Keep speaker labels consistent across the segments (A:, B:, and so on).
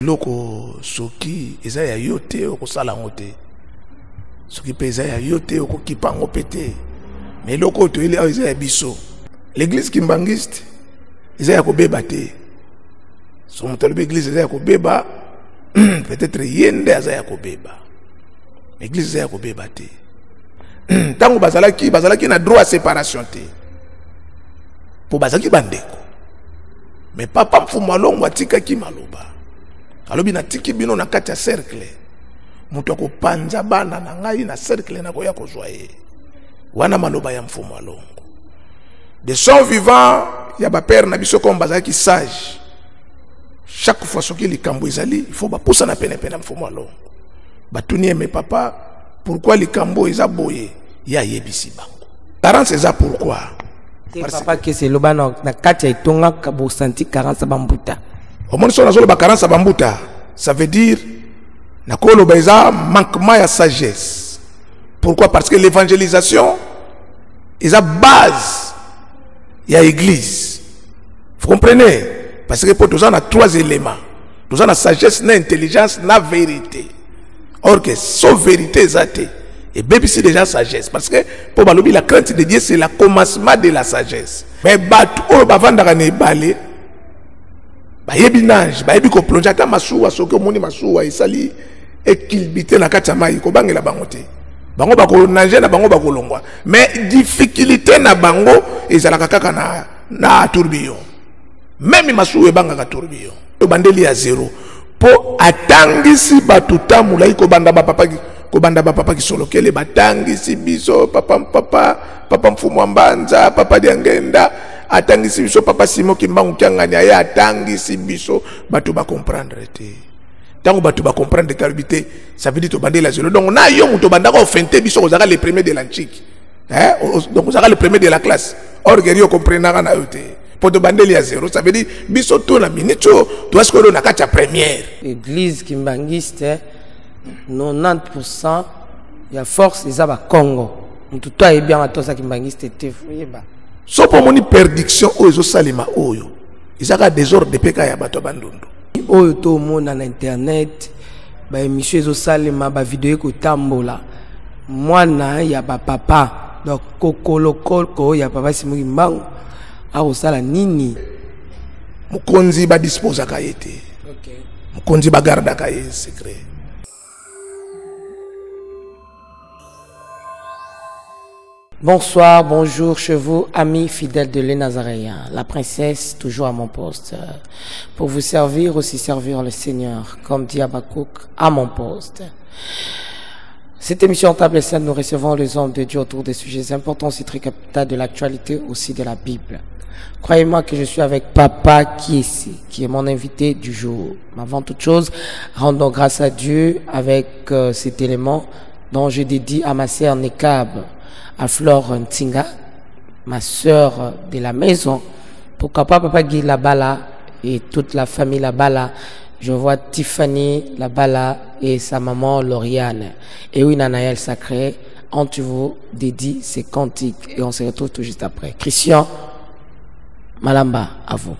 A: Loko soki eza ya yote okosala ngote soki peza ya yote okokipa ngopete mais loko to ile eza ya biso l'église kimbangiste eza ya kobeba te so mutalobe église eza ya kobeba peut-être yende eza ya kobeba église eza ya kobeba te tango bazalaki na droit à séparation te po bazalaki bandeko mais papa mfumu alongo atikaki maloba alobi na tiki bino na kati ya cercle mutu akopanza bana na ngai na cercle na koya kozwa ye wana maloba ya mfumu alongo de son vivant ya ba père na biso comme bazaki sage chaque fois soki likambo ezali il faut bapusa na pene pene mfumu alongo batuni mais papa pourquoi likambo eza boye ya yebisi bango carence eza pourquoi
B: papa que c'est loba na kati ya itonga kabo senti carence bambuta
A: au moins son azolo ba carence bambuta ça veut dire na kolo ba eza manquement ya sagesse. Pourquoi? Parce que l'évangélisation est la base il y a église. Vous comprenez? Parce que pour tout ça on a trois éléments. Tout ça on a sagesse, na intelligence, na vérité. Or que sauf vérité exacte et bébé c'est déjà sagesse parce que pour balobi la crainte de Dieu c'est le commencement de la sagesse. Mais batu o bavandaka ne balé ba yebinage ba yebi ko plonger ata masuwa soki omoni masuwa isali ekilbité na kati ya mai ko bangela bango te bango bako nager na bango bako longwa mais difficulté na bango ezalaka kaka na tourbillon même masuwa bangaka tourbillon to bandeli ya zéro po atangisi batuta mulai ko banda ba papa ki solo kele batangisi biso papa mfumu mbanza papa diangenda atangisi biso papa Simo Kimbangu kyanganya ya atangisi biso batu ba comprendre te tango batu ba comprendre caribité ça veut dire to bandela zelo donc na yo muto bandaka ofente biso kozaka les premiers de l'antique donc kozaka les premiers de la classe or guerrier comprendra na yo te pour to bandeli à zéro ça veut dire biso to na minute to est-ce que na kacha première
B: église kimbangiste 90% ya force eza ba Congo mutu to e bien atosa kimbangiste te foyeba
A: so pour moni perdiction oyo salima oyo izaka désordre de peka ya bato bandundu
B: oyo to mona na internet ba émission ezo salima ba vidéo ko tambola mwana ya ba papa donc kokoloko ya papa Simo Kimbangu a sala nini
A: mukonzi ba dispose ka yete
B: okay
A: mukonzi ba garda ka ye secret.
B: Bonsoir, bonjour chez vous, amis fidèles de les Nazaréens. La princesse, toujours à mon poste. Pour vous servir, aussi servir le Seigneur, comme dit Habakkuk, à mon poste. Cette émission en table et scène, nous recevons les hommes de Dieu autour des sujets importants, aussi très capitaux de l'actualité, aussi de la Bible. Croyez-moi que je suis avec Papa Kiesi, qui est mon invité du jour. Avant toute chose, rendons grâce à Dieu avec cet élément dont je dédie à ma sœur Nekab, à Flore Ntinga, ma sœur de la maison. Pourquoi pas Papa Guy Labala et toute la famille Labala. Je vois Tiffany Labala et sa maman Lauriane. Et oui, Nanaël Sacré, entre vous dédie ces cantiques. Et on se retrouve tout juste après. Christian Malamba, à vous.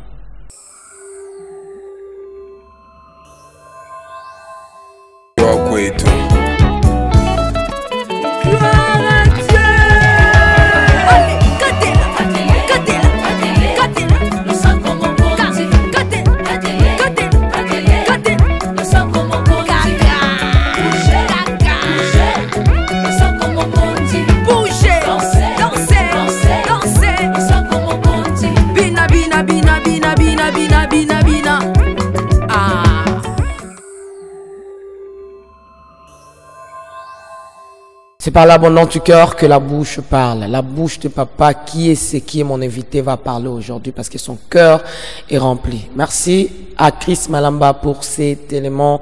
B: C'est par l'abondance du cœur que la bouche parle. La bouche de papa, qui est mon invité, va parler aujourd'hui parce que son cœur est rempli. Merci à Chris Malamba pour cet élément,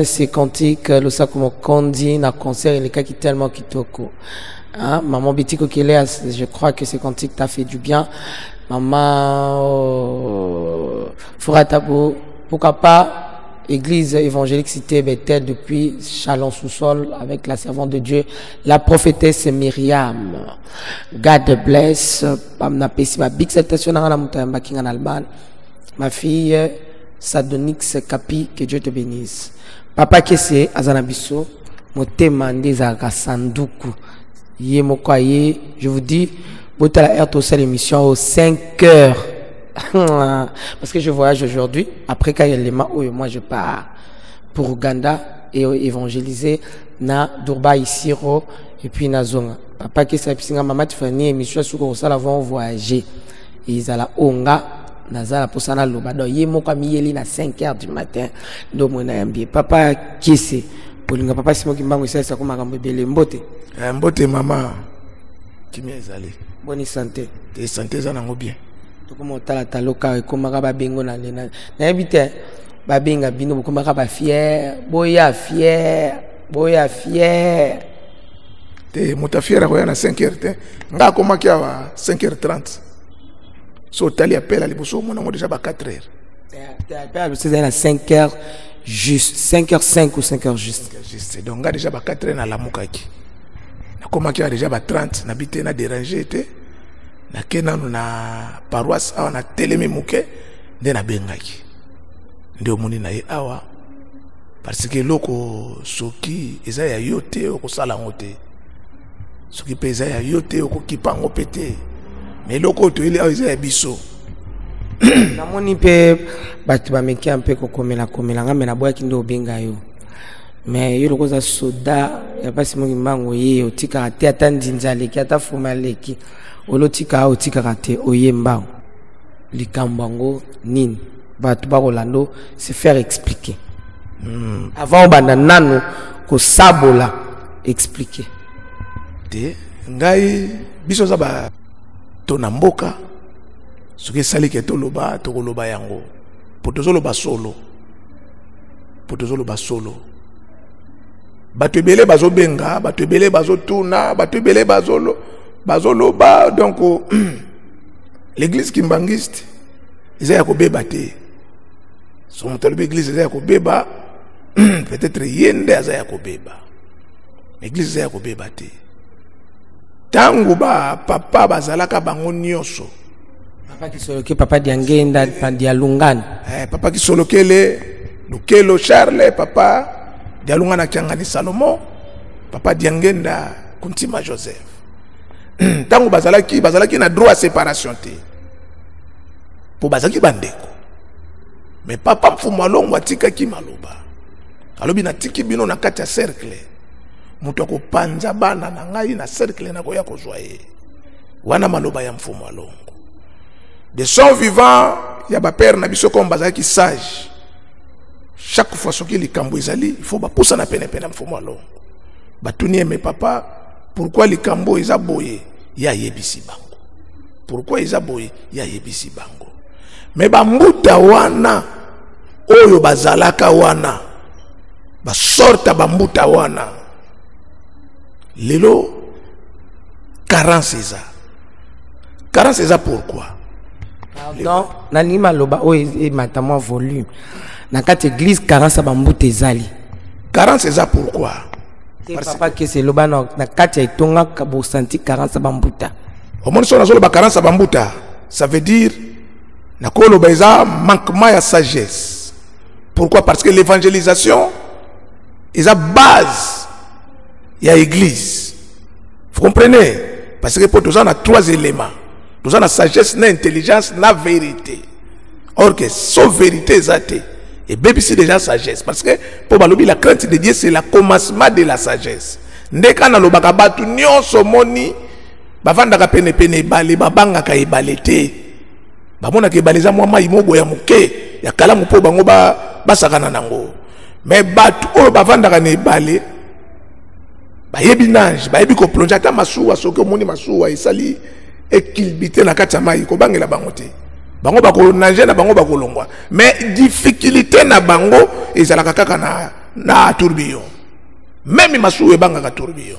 B: ces cantiques, le sakumo kondi, na concert, il est qui tellement kitoko. Hein? Maman Bitiko Kélé, je crois que ces cantiques t'a fait du bien. Maman, Fouratabo, pourquoi pas? Église évangélique cité Bethel depuis Chalon sous-sol avec la servante de Dieu, la prophétesse Myriam. God bless. Big salutation en Allemagne. Ma fille Sadonix Capi, que Dieu te bénisse. Papa Kese Azanabiso, motema ndezaka sanduku. Yé mokoye, je vous dis, vous allez être aussi l'émission aux 5 heures. Parce que je voyage aujourd'hui. Après Kayelema, moi je pars pour Ouganda et évangéliser na Durba Isiro et puis na Zonga. Papa Kese Apisinga Mama Tifani émission sur Kosala vont voyager. Ils allaient Onga. Nazala pour ça le bado yé moko miyeli na 5 heures du matin ndo mona yambie papa Kese polinga papa simo kimbango isa ko makambo bele mbote
A: mbote mama kimia ezali
B: bonne santé
A: te santé za nango bien
B: to komo tala taloka ko maka ba bengo na lena na yebite ba benga bino ko maka ba fier boya fier
A: te mutafiera ko yana 5 heures te nga ko makia wa 5h30 so tali appel à liboso mon ngo déjà ba 4h.
B: C'est à 5h juste 5h5 ou 5h juste.
A: Juste donc nga déjà ba 4h na la mukaki. Na koma ki déjà ba 30 na bité na déranger té na kenanu na paroisse awa na telemi muke nde na bengaki. Ndio muni na ye awa parce que loko soki eza ya yote okosala ngote. Soki peza ya yote okokipango pété. Mais loko to ile aza biso
B: na moni pe batu ba meki un peu kokomela nga boya kindo benga yo mais yo loko za soda ya pasi mo mango ye otika ate atandinzale ki ata fumaleki olotika otika kate oyemba likambango nini batu ba Rolando se faire expliquer avant bana nanu ko sabola expliquer
A: te ngai biso za ba tona mboka soki sali ke toloba tokoloba yango potozoloba solo bato ebele bazobenga bato ebele bazotuna bato ebele bazoloba donc l'église kimbangiste eza ya kobeba te so moto alobi église eza ya kobeba peut-être yende aza ya kobeba église eza ya kobeba te tangu ba papa bazalaka bango nyonso
B: papa Kisoloke papa Diangenda Dialungana
A: papa Kisolokele Lukelo Charles papa Dialungana Kiangani Salomon papa Diangenda Kuntima Joseph tangu bazalaki na droit à séparation te po bazalaki bandeko mais papa mfumu alongo atikaki maloba alobi na tiki bino na kati ya cercle muto ko panza bana na ngai na cercle na koya kozwa ye wana maloba ya mfumu alongo de son vivant ya ba père na biso comme bazaki sage chaque fois soki likambo ezali il faut ba poussa na pene pene mfumu alongo batuni mais papa pourquoi likambo eza boye ya yebisi bango pourquoi eza boye ya yebisi bango mais ba mbuta wana oyo bazalaka wana ba sorta ba mbuta wana lelo carence eza pourquoi
B: pardon nani maloba o e matamo volume na kati église carence bambute ezali
A: carence eza pourquoi
B: papa Kese loba na kati etonga kabo senti carence bambuta
A: omoni so nazoloba carence bambuta ça veut dire na koloba eza manquement ya sagesse. Pourquoi? Parce que l'évangélisation eza base ya église. Vous comprenez? Parce que pour tout ça on a 3 éléments. Tout ça on a sagesse, na intelligence, na vérité. Or que sauf vérité zate et bien ici déjà sagesse, parce que pour balobi la crainte de Dieu c'est le commencement de la sagesse. Ndeka na lobaka batu nyonso moni bavandaka pene pene ebale babangaka ebale te. Bamona ke baleza mwa mai mobo ya muke ya kalamu po bango basakana nango. Mais batu oyo bavandaka na ebale bayebi nage, bayebi ko plonger ata masuwa soki omoni masuwa esali ekilbite na kati ya mai ko bangela bango te. Bango bako nage na bango bako longwa. Mais difficulté na bango ezalaka kaka na tourbillon. Même masuwa ebangaka tourbillon.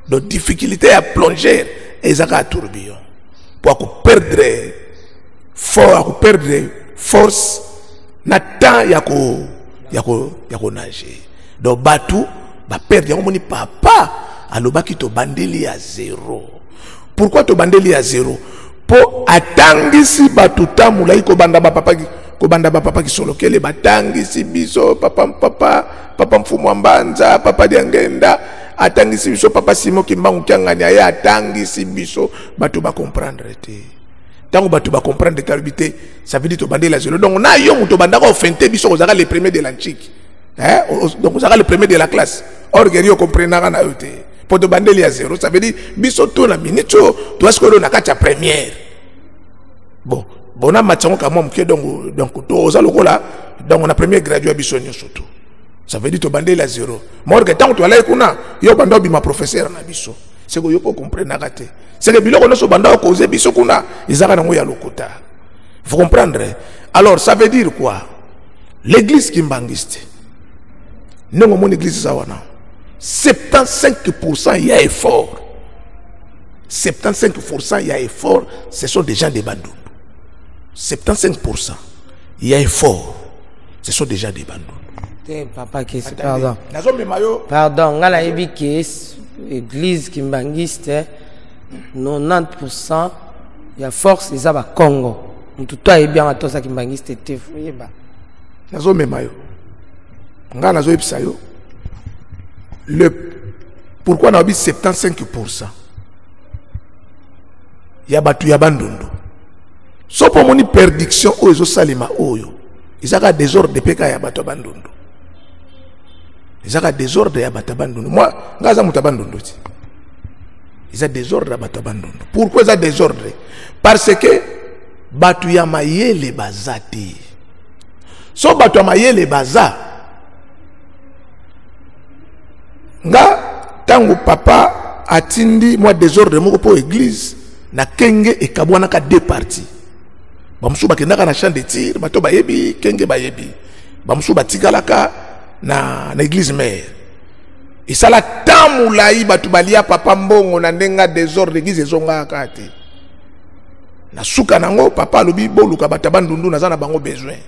A: Donc difficulté à plonger ezalaka à tourbillon. Pour perdre force na temps ya ko nager. Donc batu ba perdre on moni papa alobaki to bandeli à 0. Pourquoi to bandeli à 0? Po atangisi batu tamula iko banda ba papa kobanda ba papa kisolokele batangisi biso papa mfumu mbanza papa diangenda atangisi biso papa Simon Kimbangu Kiangani aya atangisi biso bato ba comprendre te tango bato ba comprendre talibité ça veut dire to bandela zelo donc na yo muto bandaka ofente biso kozaka le premier de l'antique donc kozaka le premier de la classe or guerrier comprendre na yo te pour to bandeli ya zéro ça veut dire biso to na minute to asko na kati ya première bon bona matchango kama mke donc to za lokola donc on a premier gradué biso nyonso to ça veut dire to bandeli ya zéro mor que tant to ala kuna yo bando bi ma professeur na biso c'est que yo po comprendre nakate c'est que biloko no so banda ko ze biso kuna izaka na ngoya lokota vous comprendre alors ça veut dire quoi l'église kimbangiste non mon église ça wana 75% il y a effort 75% il y a effort ce sont des gens de Bandundu 75% il y a effort ce sont des gens de Bandundu
B: papa pardon ngala yebi ke église kimbangiste 90% il y a force ils aba Congo tout toi est bien à toi ça kimbangiste te yeba
A: nazo memayo ngala nazo yebisa yo le pourquoi na bi 75% ya batu ya Bandundu so pour moni perdiction oyo salima oyo izaka désordre de peka ya batu Bandundu izaka désordre ya batu Bandundu moi ngaza muta Bandundu ti iza désordre ya batu Bandundu pourquoi ça désordre parce que batu ya mayele bazati so batu ya mayele baza nga tango papa atindi moi désordre moko po église na kenge ekabwana ka deux parties bamusu bakendaka na champ de tir bato bayebi kenge bayebi bamusu batikalaka na église mère isala tamulai bato balia papa mbongo na ndenga désordre église ezonga kate na suka nango papa lobi boluka bata Bandundu nazana bango besoin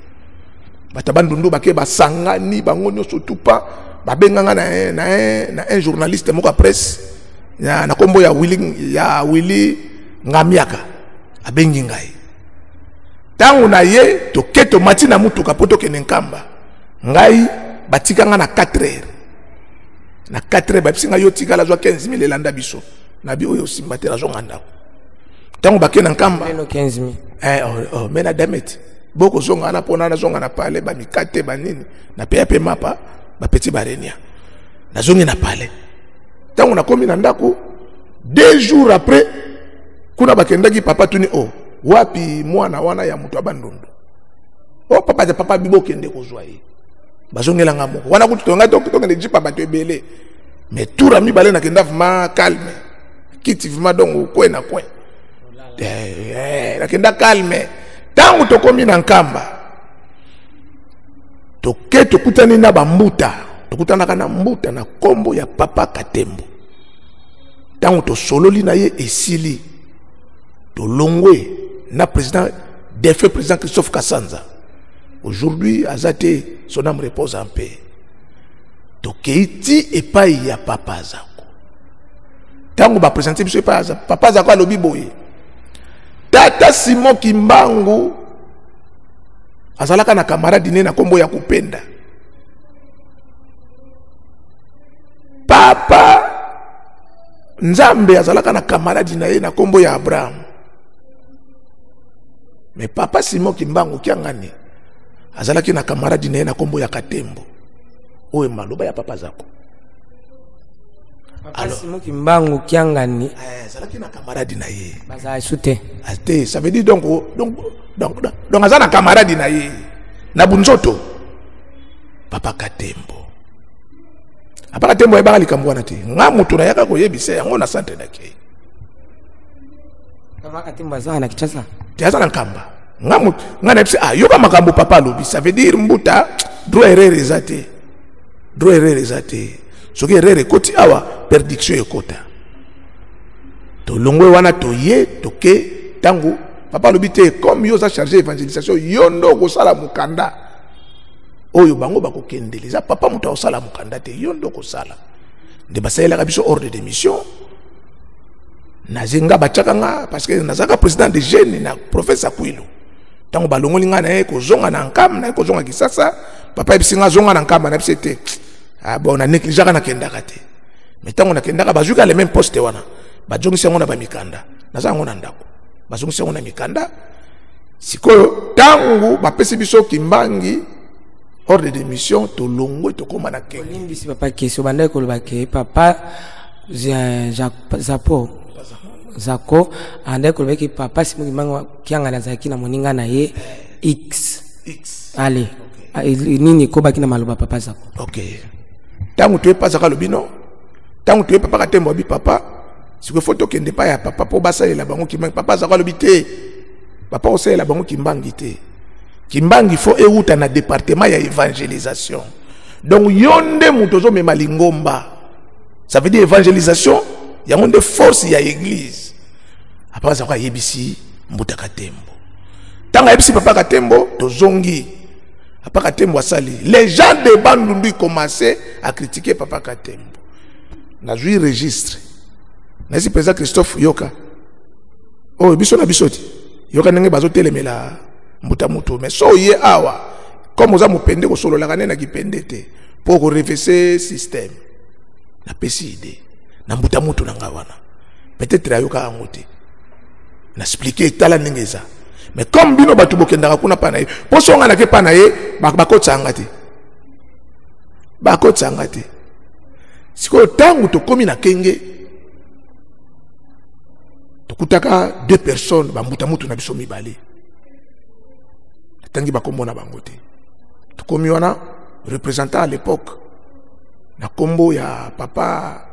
A: bata Bandundu bake basangani bango nyoso tupa babenganga na un journaliste moka presse na kombo ya Willy Ngamiaka abengi ngai tangu na ye to keto matina mutuka poto kenenkamba ngai batikanga na 4h na 4h bapisinga yo tikala zwa 15000 elanda biso na bi oyo simbatera zo nganda tangu bakena nkamba
B: 15000
A: mena damet boko zonga na pona na zonga na pale ba mikate banini na pepe mapa ba petit barenia na zongi na pale tangu na komi na ndako 2 jours après kuna bakendaki papa tuni wapi mwana wana ya mutu Bandundu papa bibo kende kozwa ye bazongela nga moko wana kutu tonga tokende jipa bato ebele mais tour ami balé na kenda vraiment calme kiti vraiment donc coin na coin na kenda calme tangu tokomi na nkamba toke tokutani na bambuta tokutanaka na mbuta na kombo ya papa Katembo tangu to sololi na ye esili to longwe na président défunt président Christophe Kassanza aujourd'hui Azate son âme repose en paix to keiti epai ya papa zako tangu ba présenter biso epai ya papa zako alobi boye tata Simon Kimbangu azalaka na camarade ne na kombo ya kupenda papa Nzambe azalaka na camarade na ye na kombo ya Abraham mais papa Simon Kimbangu Kiangani azalaki na camarade na ye na kombo ya Katembo oyo maloba ya papa zako
B: papa Simon Kimbangu Kiangani
A: azalaki na camarade na ye
B: baza soute
A: ate ça veut dire donc azana camarade na ye na bunzoto papa Katembo apaka tembo e bali kambwana te nga mutu na yaka ko yebise yango na centre dake
B: papa Katembo azana kichasa
A: tiaza na nkamba nga na pse yoka makambo papa lobi ça veut dire mbuta droit erreur ezate soki erreur koti awa perdiction ekota to longwe wana to ye toke tangu papa lobi te comme yo za charger évangélisation yondo ko sala mukanda oyo bango bakokendeleza papa muta osala mukanda te yondo ko sala nde basalela biso ordre de mission nazenga bachaka nga parce que nazaka président de jeune na professeur Kwilu Tango balongoli nga na ye ko zonga na nkam na ye ko zonga kisasa papa ebisinga zonga na nkam na bisete ah bon na négligera na kendaka te mais tango na kendaka bazuka le même poste wana bazongisa ngo na ba mikanda naza ngo na ndako bazongisa ngo na mikanda sikoyo tango bapesi biso kimbangi ordre de mission to longo to koma na kenge
B: Olimbi si papa question banda ko lobake papa Zako ande ko lobake papa si mukimbangi kianga na zaki na moninga na ye X allez nini ko baki na maloba papa Zako
A: OK tango tu pas Zaka lobino tango tu papa katembo bi papa siko photo kende pa ya papa po basa la bango kimbangi papa Zaka lobité papa osé la bango kimbangi te kimbangi faut euta na département ya évangélisation donc yonde mutozo mema lingomba ça veut dire évangélisation ya ngonde force ya église après ça quoi yebisi mbuta katembo tanga yebisi papa katembo tozongi papa katembo asali les gens de Bandundu commençaient à critiquer papa katembo na joué registre na si président Christophe Yoka oh biso na bisoti Yoka nenge bazo telemela mbuta muto mais so ye awa comme oza mupende ko solo la kanena kipendete pour reverser système na PCD na mbuta muto na ngawana peut-être ayoka angote na expliquer tala ningeza mais comme bino batu bokendaka kuna pana ye po songa na ke pana ye bakotsanga te siko tangu to komi na kenge to kutaka 2 personnes ba mbuta muto na biso mibale tangi bakombo na bango te to komi wana représentant à l'époque na kombo ya papa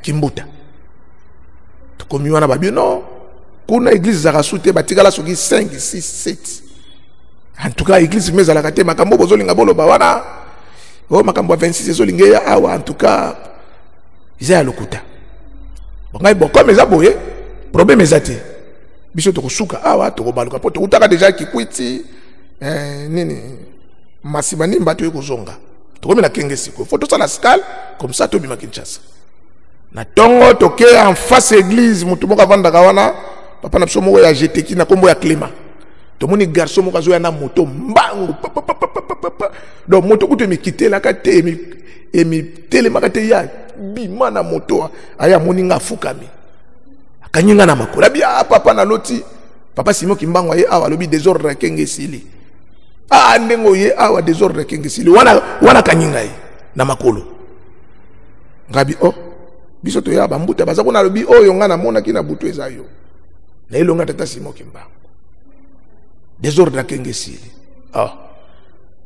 A: Kimbuta to komi wana babino kuna église za rasute batikala soki 5 6 7 en tout cas église mezala kate makambo bozolinga boloba wana o makambo 26 ezolinga ya awa en tout cas iza ya lokuta bongai comme eza boye problème ezate biso to kosuka awa to kobaluka po to utaka déjà kikwiti nini masimani mbato yeko zonga to komela kenge siko faut to sala scale comme ça to bima Kinshasa na tongo toke en face église mutu moka vanda kawana papa na biso moko ya jeteki na kombo ya Clément to moni garçon moko zo ya na moto mbangu donc moto kutu mikitela kate emi telema kate ya bima na moto aya moninga fukami akanyinga na makola bia papa na loti papa Simon Kimbangu ye awa lobi désordre kenge sili ndengo ye awa désordre kenge sili wana kanyinga ye na makolo ngabi biso to ya bambuta baza kona lobi oyo nga na mona kina butu ezayo na ilonga tata Simon Kimbangu désordre kenge sili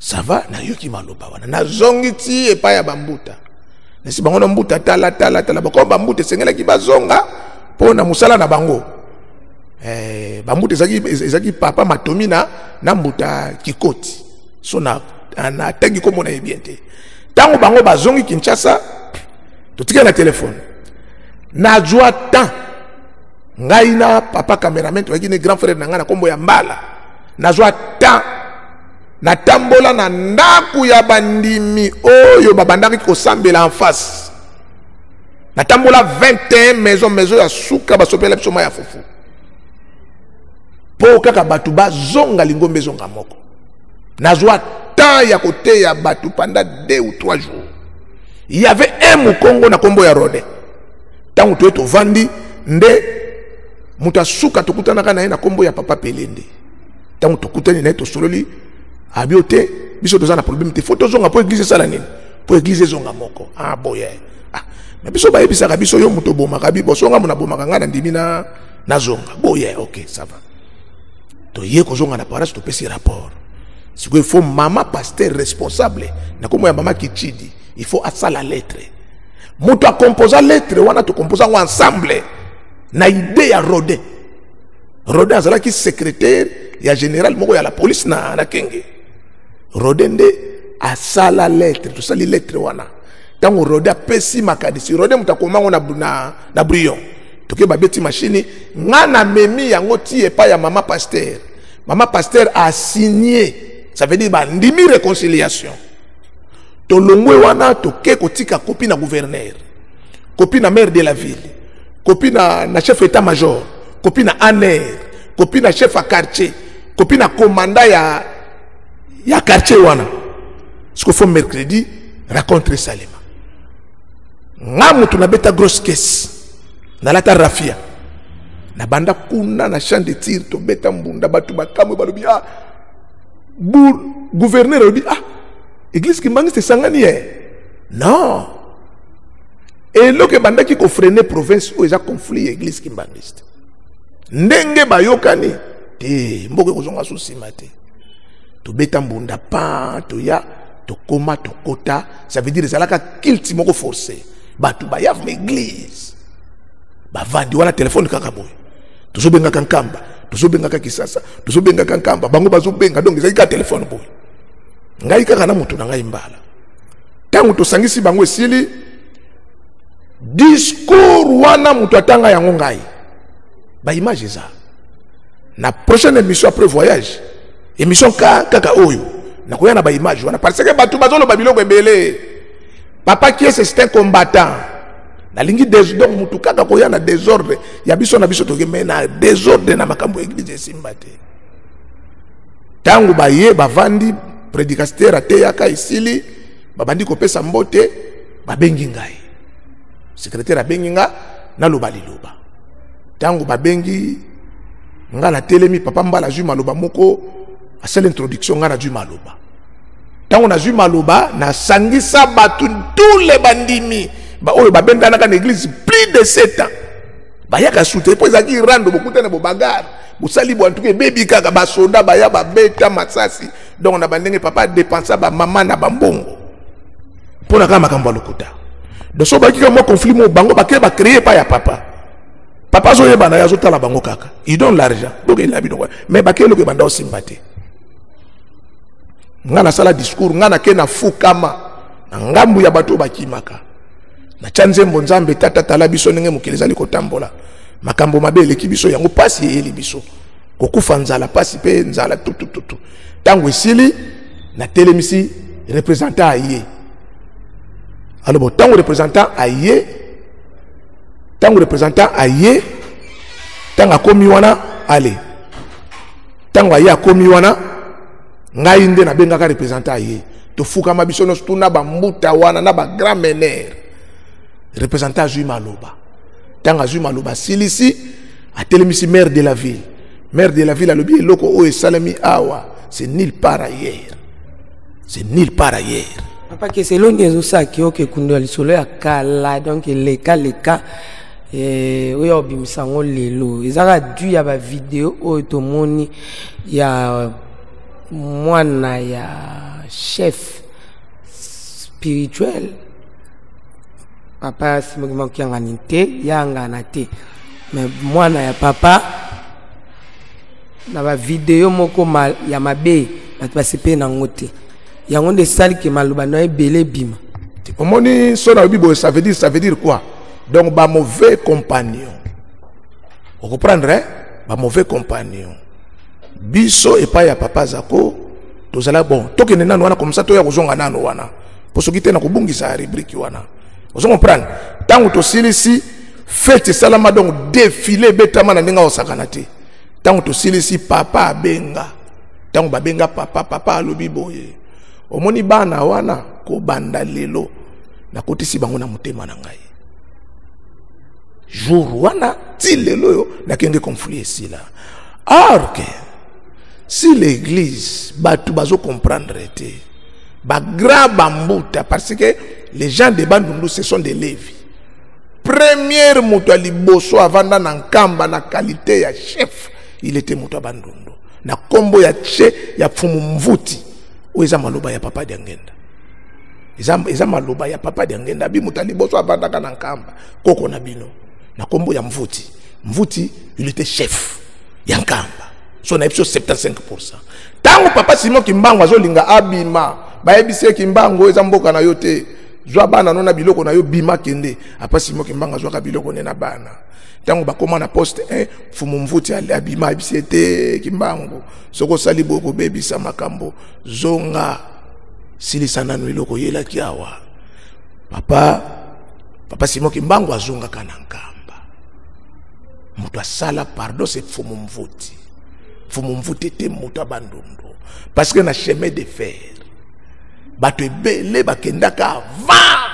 A: ça va na yoki maloba wana na zongi ti epa ya bambuta nesi bango na mbuta tala bako bambuta sengela ki bazonga pona musala na bango bambuta ezaki papa matomi na mbuta kikoti so na tangi komona ebiente tango bango bazongi Kinshasa to tika na téléphone na joa temps ngai na papa cameraman to akine grand frère na nga na kombo ya mbala na joa temps na tambola na ndaku ya bandimi oyo babandaki kosambela en face na tambola 21 maison ya suka basopela biso ya fufu po kaka batu bazonga lingombe zonga moko na joa temps ya côté ya batu pendant 2 ou 3 jours il y avait un mukongo na kombo ya Rode tangu to vandi nde mutasuka tokutana kana na kombo ya papa Pelende tangu tokutani na to sololi abiote biso tozana problème te photo zonga po église sala nini po église zonga moko boye mais biso ba ebisaka biso yo muto boma kabi bosonga mona boma kanga ndimi na zonga boye OK ça va to ye ko zonga na parage to pesi rapport siko il faut mama pasteur responsable na kombo ya mama Kichidi il faut asa la lettre muto a composer lettre wana to composer ensemble na idée ya Rode azala ki secrétaire ya général moko ya la police na kenge Rode nde asala lettre to sali lettre wana tango Rode apesi makadisi Rode mutakomango na brouillon toke babeti machine ngana memi yango ti epa ya mama pasteur a signé ça veut dire ndimi réconciliation to longwe wana toke kotika copie na gouverneur copie na maire de la ville copie na chef état major copie na ANR copie na chef à quartier copine à commanda ya quartier wana. Ce qu'il faut mercredi rencontrer Salema. Ngamu tunabeta grosse caisse. Na lata rafia. Na banda kuna na champ de tir to beta mbunda batu bakamu balobi ah. Gouverneur dit ah église Kimbangu c'est sangani non. Et lo ke banda ki ko freiner province où ils a conflit église Kimbangu. Ndenge bayokani te mboke kozonga souci mate. To beta mbunda pa to ya to koma to kota, ça veut dire ezalaka kilti moko forcé. Batu bayav l'église. Ba vandi wana téléphone kaka boy. Tozo benga kankamba, tozo benga kakisasa, tozo benga kankamba, bango bazo benga donc ezalika téléphone boy. Ngai kaka na mutu na ngai mbala. Tangu to sangisi bango esili discours wana mutu atanga yango ngai. Ba image za. Na prochaine émission après voyage, émission kaka oyo. Na koya na ba image wana parce que batu bazolo babiloko ebele. Papa qui est c'est un combattant. Na lingi désordre mutu kaka koya na désordre. Ya biso na biso toke mena désordre na makambo église simbate. Tangu baye bavandi prédicateur ateyaka isili babandi kopesa mbote babengi ngai. Secrétaire abengi nga na loba liloba. Tangu babengi nga na telemi papa mbala ju maloba moko a seule introduction nga na ju maloba. Tangu na ju maloba na sangisa batu tous les bandimi ba oyo babenda na église plus de 7 ans. Ba yaka souté po ezaki rando bokutana bo bagarre. Bosali bo antuke baby kaka ba soda ba ya ba beta masasi. Donc na bandenge papa dépensa ba maman na bambongo. Pona kama makambo lokuta. De so ba kika mo conflit mo bango ba créer pa ya papa. Papa zo yeba na ya zo tala bango kaka. Il donne l'argent. Donc il a bien mais ba kelo ke banda osimbate. Nga na sala discours nga na ke na fukama. Na ngambu ya bato bakimaka. Na chanze mbonzambe tata tala biso ndenge mukelezali kotambola. Makambo mabele ki biso yango pasi eli biso. Kokufa nzala pasi pe nzala tutututu. Tango esili na telemisi représentant aye. Alors bon tango représentant aye. Tango représentant aye. Tango akomi wana ale. Tango aye akomi wana ngai nde na benga ka représentant aye. To fuka mabiso no stuna ba mbuta wana na ba grand meneur. Représentant Zuma Loba. Tango Zuma Loba silisi a telemisi maire de la ville. Maire de la ville a lobi loko o e salami awa. C'est nulle part ailleurs. C'est nulle part ailleurs.
B: Papa que c'est long des osa qui oke kundo li solo ya kala donc leka oyo bimisango lelo. Ezaka du ya ba vidéo o to moni ya mwana ya chef spirituel. Papa si mo ki anga nite yanga na te. Mais mwana ya papa na ba vidéo moko mal ya mabe ba sepe na ngote. Yango de sali ke maloba no ebele bima.
A: Omoni sona bibo ça veut dire quoi? Donc ba mauvais compagnon. Vous comprendrez? Ba mauvais compagnon. Biso et pas ya papa zako tozala bon. Toke nena wana comme ça to ya kozonga nano wana. Poso kite na kubungisa rubrique wana. Vous comprenez? Tant que tu fête salama donc défilé betama na ndinga osakanate. Tant que tu papa benga. Tant que benga papa alobi boye. Omoni bana wana ko banda lelo na kotisi bango na mutema na ngai. Jour wana ti lelo yo na kenge conflit ici là. Or que si l'église batu bazo comprendre te ba grand bambuta parce que les gens de Bandundu ce sont des Lévis. Première moto liboso avant na nkamba na qualité ya chef, il était moto Bandundu. Na kombo ya che ya fumu mvuti. O eza maloba ya papa de ngenda. Eza maloba ya papa de ngenda bi moto liboso avant na nkamba. Koko na bino. Na kombo ya mvuti. Mvuti, il était chef ya nkamba. Son épisode 75%. Tango papa Simon Kimbangu azolinga abima. Baebise Kimbangu eza mboka na yote. Zwa bana nona biloko na yo bima kende. Apa Simon Kimbangu zwa biloko ne na bana. Tango bakoma na poste 1 fumu mvuti ali abima ebise te Kimbangu. Soko sali boko bebisa makambo. Zonga silisana no iloko yela kiawa. Papa Simon Kimbangu azonga kana nkamba. Mutu asala pardon c'est fumu mvuti. faut m'envoûter muta Bandundu parce que na chemin de fer bato ebele bakendaka avant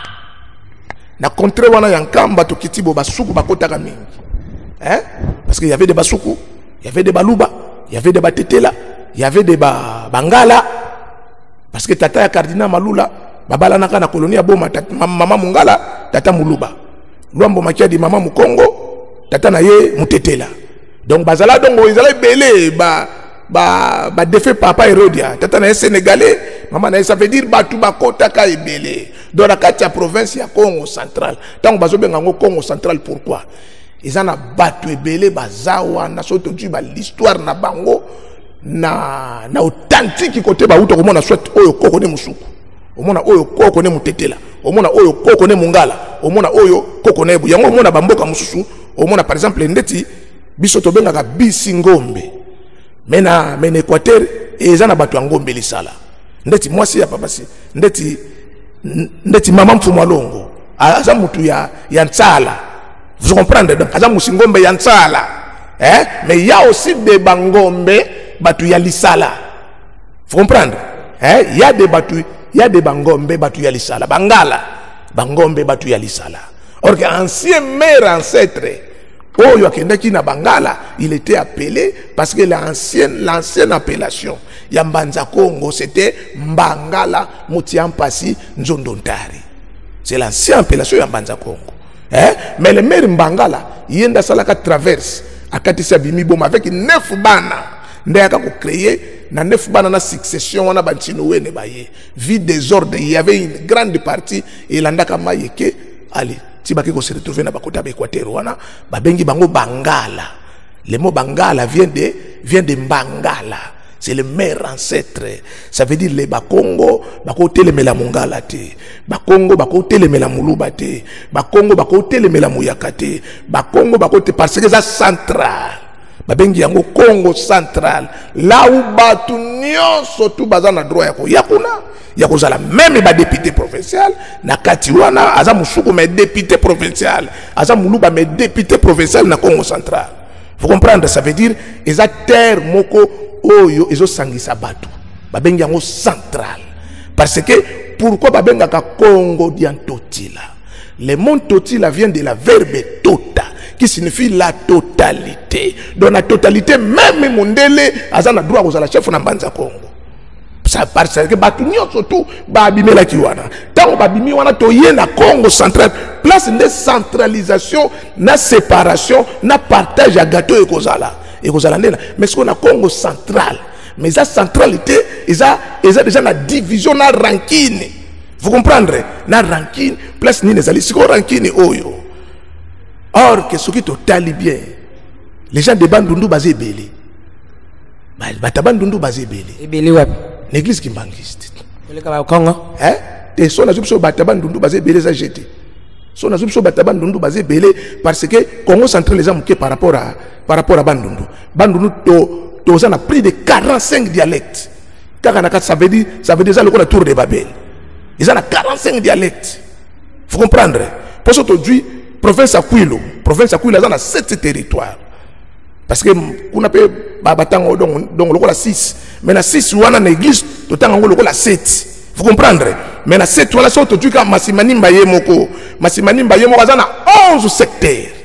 A: na contre wana yankamba to kitibo basuku bakotaka mingi parce qu'il y avait des basuku, il y avait des baluba, il y avait des batetela, il y avait des bangala parce que tata ya cardinal Malula babala naka na colonie ya boma mama mungala tata muluba luambo makia di mama mukongo tata na ye mutetela donc bazala dongo izala belé ba défait papa Herodia tata na ye sénégalais maman na ye ça veut dire batu bakota ka ebele dans la katia province ya Congo central tant bazo benga ngo Congo central pourquoi ils en a batu ebele bazawa na soto tu ba l'histoire na bango na authentique côté ba uto komona soit oyo koko ne musuku omona oyo koko ne mutetela omona oyo koko ne mungala omona oyo koko ne bu yango omona bamboka mususu omona par exemple ndeti biso to benga ka bisingombe mena Équateur ezana batu ya ngombe lisala ndeti mwasi ya papasi ndeti mama mfumo alongo aza mutu ya ntsala vous comprenez donc aza musingombe ya ntsala mais il y a aussi des bangombe batu ya lisala vous comprenez il y a des bangombe batu ya lisala bangala bangombe batu ya lisala or que ancien mère ancêtre oyo akendaki na bangala il était appelé parce que l'ancienne appellation ya Mbanza Congo c'était Mbangala Mutiampasi Nzondontari c'est l'ancienne appellation ya Mbanza Congo mais le maire Mbangala yenda salaka traverse akatisa bimi boma avec 9 bana ndeka ko créer na 9 bana na succession wana bantino wene baye vie désordre il y avait une grande partie et landaka mayeke allez si baki ko se retrouver na bakota ba Équateur wana babengi bango Bangala le mot Bangala vient de Mbangala c'est le maire ancêtre ça veut dire les Bakongo bakote le mela mungala te Bakongo bakote le mela muluba te Bakongo bakote le mela muyaka te Bakongo bakote parce que ça central babengi yango Congo central là où batu nyonso tu bazana droit yako yakuna ya kozala même ba député provincial na kati wana aza musuku mais député provincial aza muluba mais député provincial na Congo central vous comprenez ça veut dire eza terre moko oyo ezo sangisa batu babengi yango central parce que pourquoi babenga ka Congo diantotila le mot totila vient de la verbe tota qui signifie la totalité dans la totalité même mondele azana droit kozala chef na Mbanza Congo ça parce que batu nyonso tout babimela kiwana tant babimi wana toye na Congo central place de centralisation na séparation na partage ya gâteau ekozala ndena mais ce qu'on a Congo central mais la centralité eza déjà la division na rankine vous comprendre na rankine place ni nezali siko rankine oyo or que ce qui totali bien les gens de Bandundu basé belé bata Bandundu basé belé
B: wapi
A: l'église qui mangiste
B: le ka ba Congo
A: te so na zupso bata Bandundu basé belé ça jeté so na zupso bata Bandundu basé belé parce que Congo central les gens par rapport à Bandundu to ça a plus de 45 dialectes car ça veut dire ça le tour de Babel ils ont 45 dialectes vous comprendre pour ça aujourd'hui province Aquilo ils ont 7 territoires parce que on a peut batango donc le 6 mais na 6 wana na église to tango le 7 vous comprendre mais na 7 wala so aujourd'hui ka Masimanimba yemoko azana 11 secteurs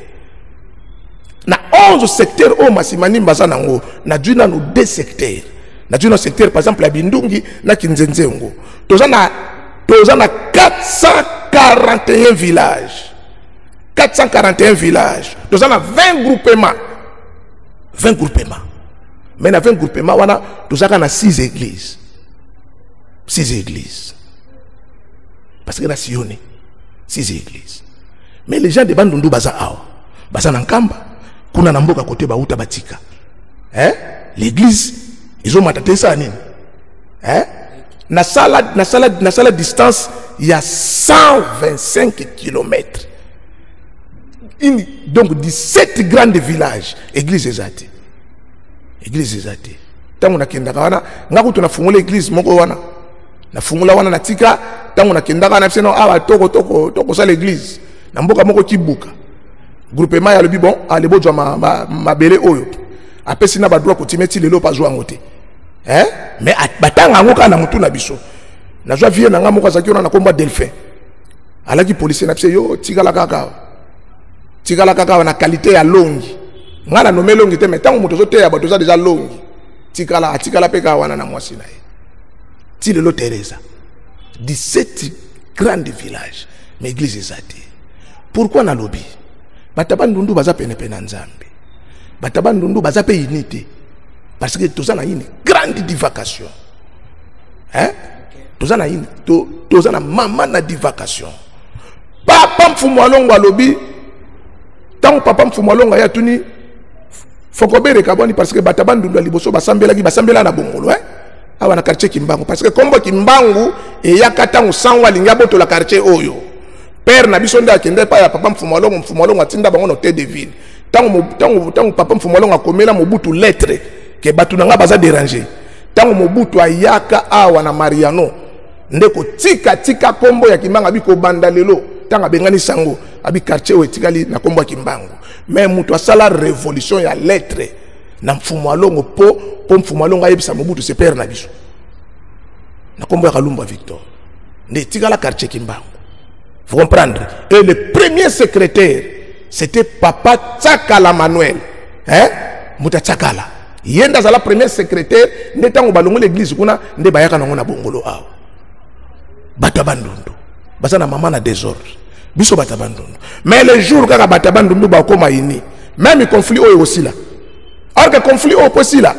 A: na 11 secteurs au Masimanimba zanango na djuna no 2 secteurs na djuna secteur par exemple la Bindungi na Kinzenzengo tozana 441 villages tozana 20 groupements mais na 20 groupements wana tozaka na 6 églises parce que na Sione 6 églises mais les gens de Bandundu baza awa baza na Nkamba kuna na mboka kote bauta batika l'église ils ont mataté ça nini na sala distance il y a 125 km donc 17 grandes villages église ezate tango nakendaka wana ngaku tunafungula église moko wana nafungula wana natika tango nakendaka na biseno awa toko sa l'église na mboka moko kibuka groupement ya lobi bon ale bojwa mabele oyo après sina ba droit continuer ti lelo pas jouer ngote hein mais batanga ngoka na mutu na biso na joie vie na nga moko zakio na komba Delphin alaki policier na pse yo tikala kaka na qualité ya longi ngana nomé longi te mais tant moto zo te ya bato za déjà longi tikala peka wana na mwasi na ye ti lelo Teresa 17 grands villages mais église ezate pourquoi na lobby batabandundu baza pene nzambe batabandundu baza pe unité parce que toza na une grande divagation hein toza na une toza na mama na divagation papa mfumwalongo lobby tant papa mfumwalongo ya tuni fokobere kaboni parce que batabandundu liboso basambela na bongolo hein awa na quartier Kimbangu parce que kombo Kimbangu e yakata musangwa linga boto la quartier oyo père na biso nda kende pa ya papa mfumwalongo atinda bango no te de ville tango papa mfumwalongo akomela mobutu lettre ke batu nanga baza déranger tango mobutu ayaka awa na Mariano ndeko tika kombo ya Kimbangu abiko banda lelo tanga bengani sango abi quartier o etikali na kombo ya Kimbangu mais mutu asala révolution ya lettre na mfumwalongo po mfumwalongo ayebisa mobutu se père na biso na kombo ya Kalumba Victor nde tikala quartier Kimbangu. Vous comprendre? Et le premier secrétaire, c'était Papa Tsakala Manuel. Hein? Mouta Tsakala. Yenda za la première secrétaire, n'étant au ballon l'église, kuna, n'de bayaka na bongolo ao. Batabandundu. Basana maman na désordre. Biso batabandundu. Mais le jour kaka batabandundu ba koma ini, même le conflit oyo aussi là. Or que conflit oyo aussi là,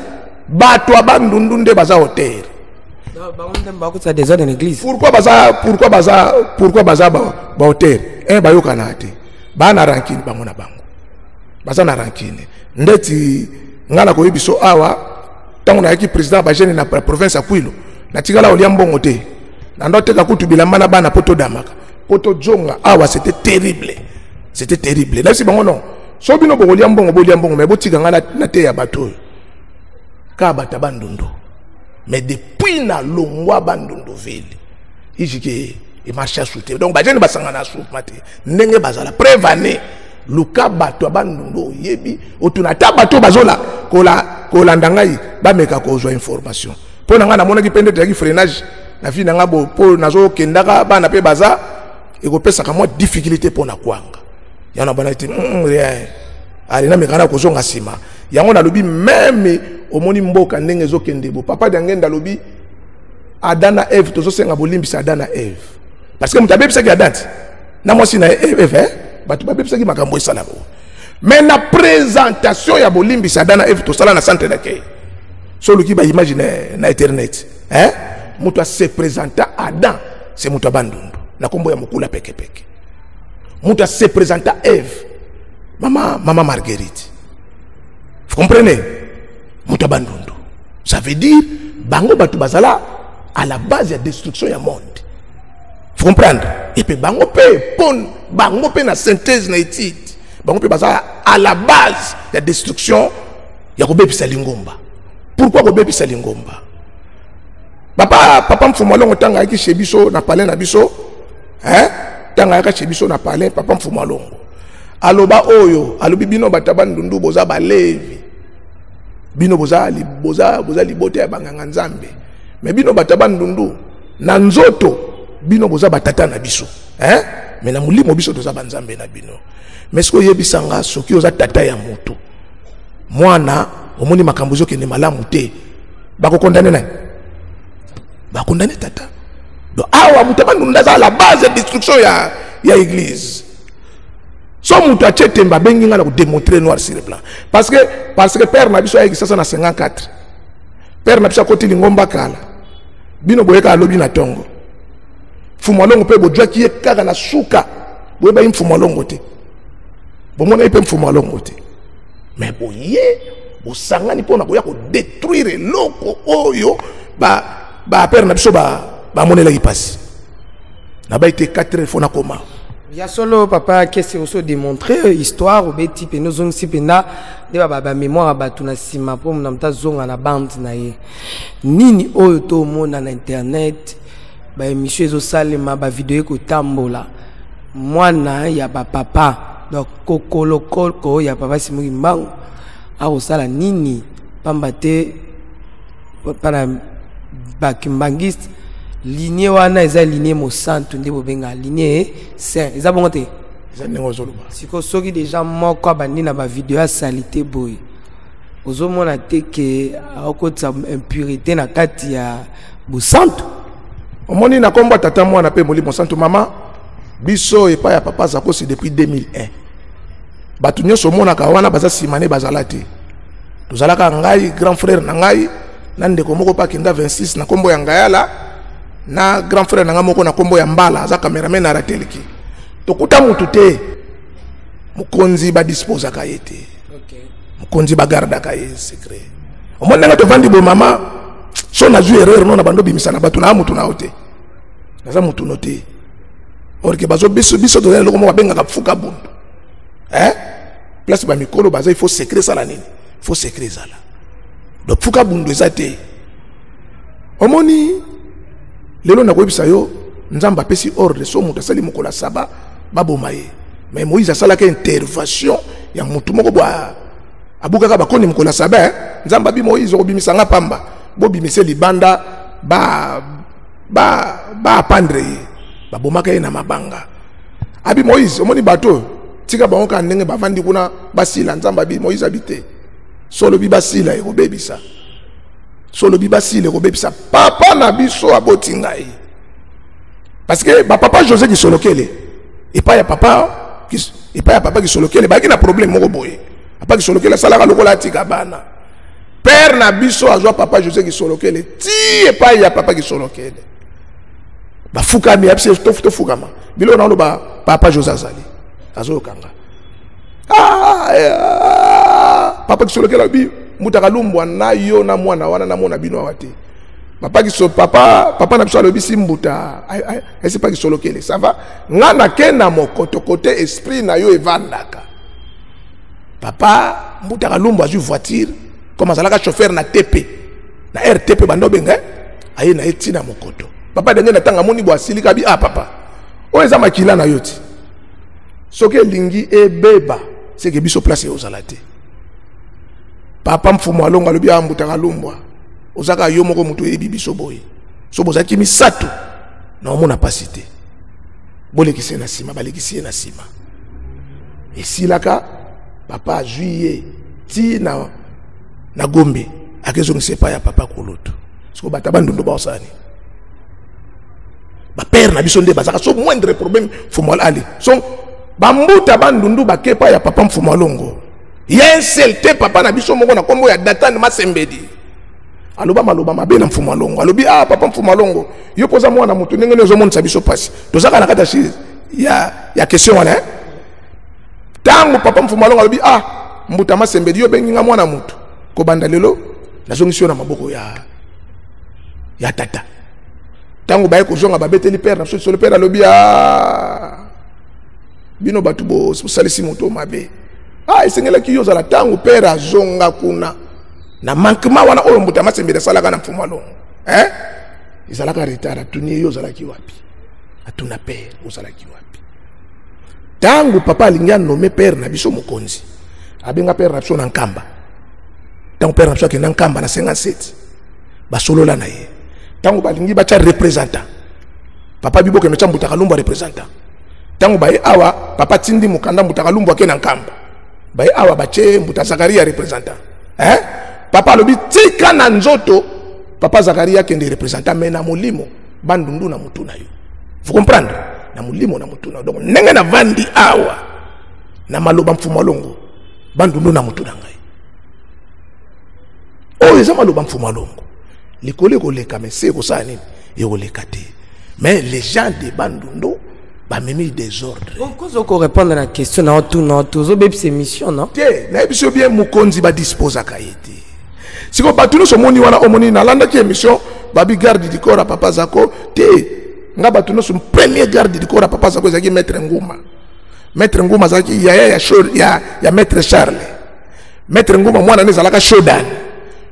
A: bato abandundu nde baza hotel. Pourquoi baza ba hotel bayoka na te bana rankine bango na bango baza na rankine ndeti ngala ko biso awa tango na yaki président ba jeune na province Akwilu na tikala olia mbongo te na ndote ka kutubila mana bana poto damaka poto jonga awa c'était terrible là si bango non so bino bo olia mbongo mais botika ngala na te ya bato ka batabandundu. Mais depuis na longwa bandundu ville ijike e marché à souter donc bajene basanga na soupe mate ndenge bazala prévaner luka bato bandundu yebi otunata bato bazola kola ndangai ba meka ko zo information po na nga na mona ki pende de freinage na fi na nga bo po nazo kendaka bana pe baza e ko pesa ka mo difficulté po na kwanga yana bana ti ali na mekana ko zonga sima yango na lobi même omoni mboka ndenge ezokende bo papa dangenda lobi Adana Eve tozo senga bolimbisa Adana Eve parce que mutabe bisaki Adana na mosi na Eve batu babe bisaki makambo esala bo mais na présentation ya bolimbisa Adana Eve to sala na centre d'accueil so luki ba imagine na internet hein mutu se présenta Adam c'est mutu bandundu na kombo ya mukula peke mutu se présenta Eve maman Marguerite. Vous comprenez? Mutabandundu. Ça veut dire bango batu bazala à la base de la destruction du monde. Vous comprenez? Et puis bango pe na synthèse na étude. Bango pe bazala à la base de la destruction ya ko bebisa lingomba. Pourquoi ko bebisa lingomba? Papa mfumalo tanga yaki shebiso na palais na biso. Hein? Tanga yaka shebiso na palais papa mfumalo. Aloba oyo alobi bino batabandundu boza balevi bino boza libote ya banganga nzambe mais bino batabandundu na nzoto bino boza batata na biso hein mais na mulimo biso toza banzambe na bino mais siko yebisanga soki oza tata ya moto mwana omoni makambo zo kende malamu te bako condamner nani ba condamner tata donc awa mutabandundu ndaza la base de destruction ya église. So mutu achetemba bengi ngala ko démontrer noir sur le blanc parce que père na biso ayiki sasa na 54 père na biso koti lingomba kala bino boyeka alobi na tongo fumwalongo pe bodwa ki kaka na suka boyeba imfumwalongo te bomona ipe mfumwalongo te mais boye bosangani pona koya ko détruire loko oyo ba père na biso ba monela ipasi na ba été 4 fois na koma.
B: Il y a solo papa qui s'est aussi démontré histoire ou beti pe nos onsi pena de baba mémoire ba tuna sima po mnamta zonga na bande na ye nini oyo to mona na internet ba émission zo salema ba vidéo ko tambola mwana ya ba papa donc kokolo koko ya papa Simuri Mbangu akosala nini pamba te pana bakimbangiste lignée wana eza lignée mosantu nde bobenga lignée saint eza bongo te
A: eza ndenge ozoloba
B: siko soki déjà moko abandi na bavideo ya salité boye ozomona te ke akotisa impurité na kati ya bosantu
A: omoni na kombo tata mwana pe molimo santu mama biso epa ya papa Zakosi depuis 2001 batu nyonso omonaka wana baza simane bazala te tozalaka ngai grand frère na ngai na ndeko moko pa kenda 26 na kombo ya ngayala na grand frère na ngai moko na kombo ya mbala aza cameraman na rateliki tokuta mutu te mukonzi ba dispose ka yete mukonzi ba garda ka ye secret omona nga tovandi bo mama so na ju erreur non na bando bimisa na batu na mutu na ote naza mutu note orke bazo biso to lelo mo babenga ka fuka bundu place ba mikolo baza il faut secret sala nini il faut secret sala donc fuka bundu ezate omoni lelo na koyebisa yo nzamba apesi ordre so mutu asali mokola saba baboma ye mais Moïse asalaka intervention ya mutu moko bwa abukaka bakoni mokola saba nzamba bi Moïse obimisa nga pamba bobimise libanda ba apandre ye babomaka ye na mabanga abi Moïse omoni bato tika bango ka ndenge bavandi kuna basila nzamba bi Moïse abite solo bi basila ekobebisa solo bi basila ekobebisa papa na biso aboti ngai parce que papa José qui solokele et pas ya papa qui solokele ba ki na problème moko boye papa qui solokele salaka lokola tika bana père na biso azwa papa José qui solokele ti et pas ya papa qui solokele ba fuka mi apse to fukama bilo na lo ba papa José azali azo kanga papa qui solokele bi mutaka lumbwa na yo na mwana wana na mona bino awate papa na biso alobi simbuta ese pas qui solokele ça va ngana kena mokoto côté esprit na yo evandaka papa mutaka lumbwa azwi voiture comme azalaka chauffeur na TP na RTP bando benga aye na etina mokoto papa denge na tanga moni bo asilika bi papa o eza makila na yoti soke lingi ebeba seke biso place ozala te papa mfumo alonga lobi ambutaka lumbwa ozaka yo moko mutu ebi biso boye so bozaki misato na omona pasite bolekise na sima balekisi na sima esilaka papa juillet ti na gombe akezo nsepa ya papa koloto siko bataba ndundo ba osani ba père na biso nde bazaka so moindre problème fumo ali so bambuta bandundu bakepa ya papa mfumo longo yenselte papa na biso moko na kombo ya Datan Masembedi aloba maloba mabe na mfumo longo alobi papa mfumo longo yo poza mwana mutu ndenge nezo monisa biso pasi tozaka na kata ya question wana tango papa mfumo longo alobi mbuta Masembedi yo bengi nga mwana mutu ko banda lelo nazongisio na maboko ya tata tango baye ko zonga babeteli père na so le père alobi bino batu bo salisi moto mabe esengela ki yo zala tango père azonga kuna na manquement wana oyo mbuta Masembedi salaka na mfumo longo izalaka retard atuni yo zala ki wapi atuna père ozala ki wapi tango papa alinga nommé père na biso mokonzi abenga père na biso na nkamba tango père na biso akenda nkamba na 57 basolola na ye tango balingi bacha représentant papa biboke mecha mbutaka lumba représentant tango baye awa papa tindi mukanda mbutaka lumba akena nkamba baye awa bache mbuta Zakaria représentant papa alobi tika na nzoto papa Zakaria kende représentant mais na molimo bandundu na mutu na yo vous comprendre na molimo na mutu na donc ndenge na vandi awa na maloba mfumo longo bandundu na mutu na ngai eza maloba mfumo longo likole koleka mais c'est ko sa nini ekoleka te mais les gens de bandundu ba memi désordre
B: ko répondre à la question na tout zo bebise mission non
A: te na biso bien mukonzi ba dispose ka yete siko batuno so moni wana omoni na landa ki émission babi garde du corps à papa Zako te nga batuno so premier garde du corps à papa Zako zaki maître Nguma zaki ya maître Charles maître Nguma mwana nezalaka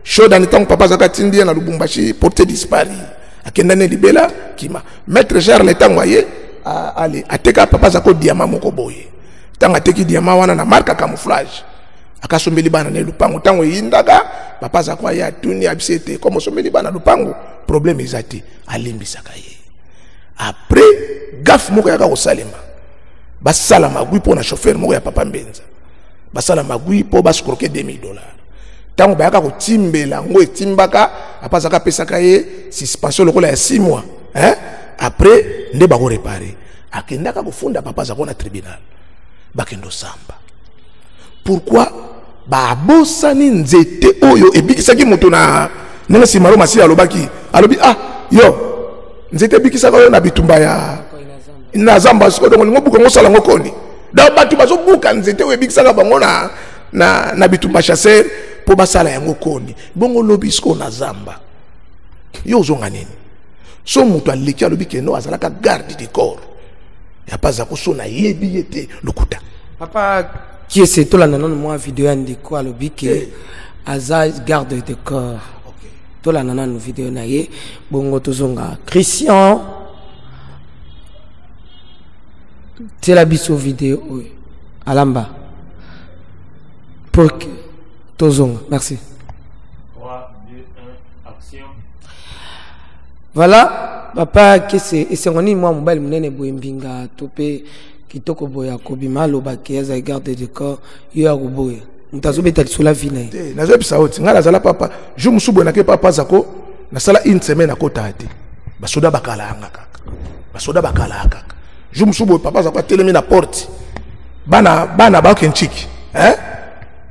A: Shodan tant papa Zaka tindi na Lubumbashi porté disparu akenda ne libela kima maître Charles tango ye ali ateka papa Zako diamant moko boye tanga teki diamant wana na marque camouflage akasombeli bana na lupango tango yindaka papa za kwa ya tuni abisete comme sombeli bana lupango problème ezati alimbisaka ye après gaf moko yaka kosalema basala magui pour na chauffeur moko ya papa Mbenza basala magui pour bascroquer $2000 tango bayaka kotimbela ngo etimbaka apazaka pesaka ye suspension lokola ya 6 mois hein après nde bako réparer akendaka kofunda papa za na tribunal bakendo samba pourquoi babosani nzete oyo ebikisaki moto na nanga simaro masi alobaki alobi yo nzete ebikisaka oyo na bitumba ya na zamba siko donc ngo buka ngo sala ngo koni da batu bazo buka nzete oyo ebikisaka bango na bitumba chasseur po basala yango koni bongo lobi siko na zamba yo ozonga nini so moto aleki alobi keno azalaka garde du corps ya pas akosona yebi yete lokuta
B: papa qui est tout là non moi vidéo andiko alobi ke aza garde de corps tout là non vidéo na ye bongo tozonga Christian c'est la biso vidéo alamba pour que tozonga merci
C: 3 2 1 action.
B: Voilà papa qui c'est ngoni moi mobile munene boyembinga topé kitoko boya kobima loba keza garde de corps yo ya kuboya mutazo beta sola vina
A: te nazo bisa oti ngala zala papa je musubo na ke papa zako na sala une semaine akota ate basoda bakala anga kaka basoda bakala kaka je musubo papa zako telemi na porte bana ba kenchiki hein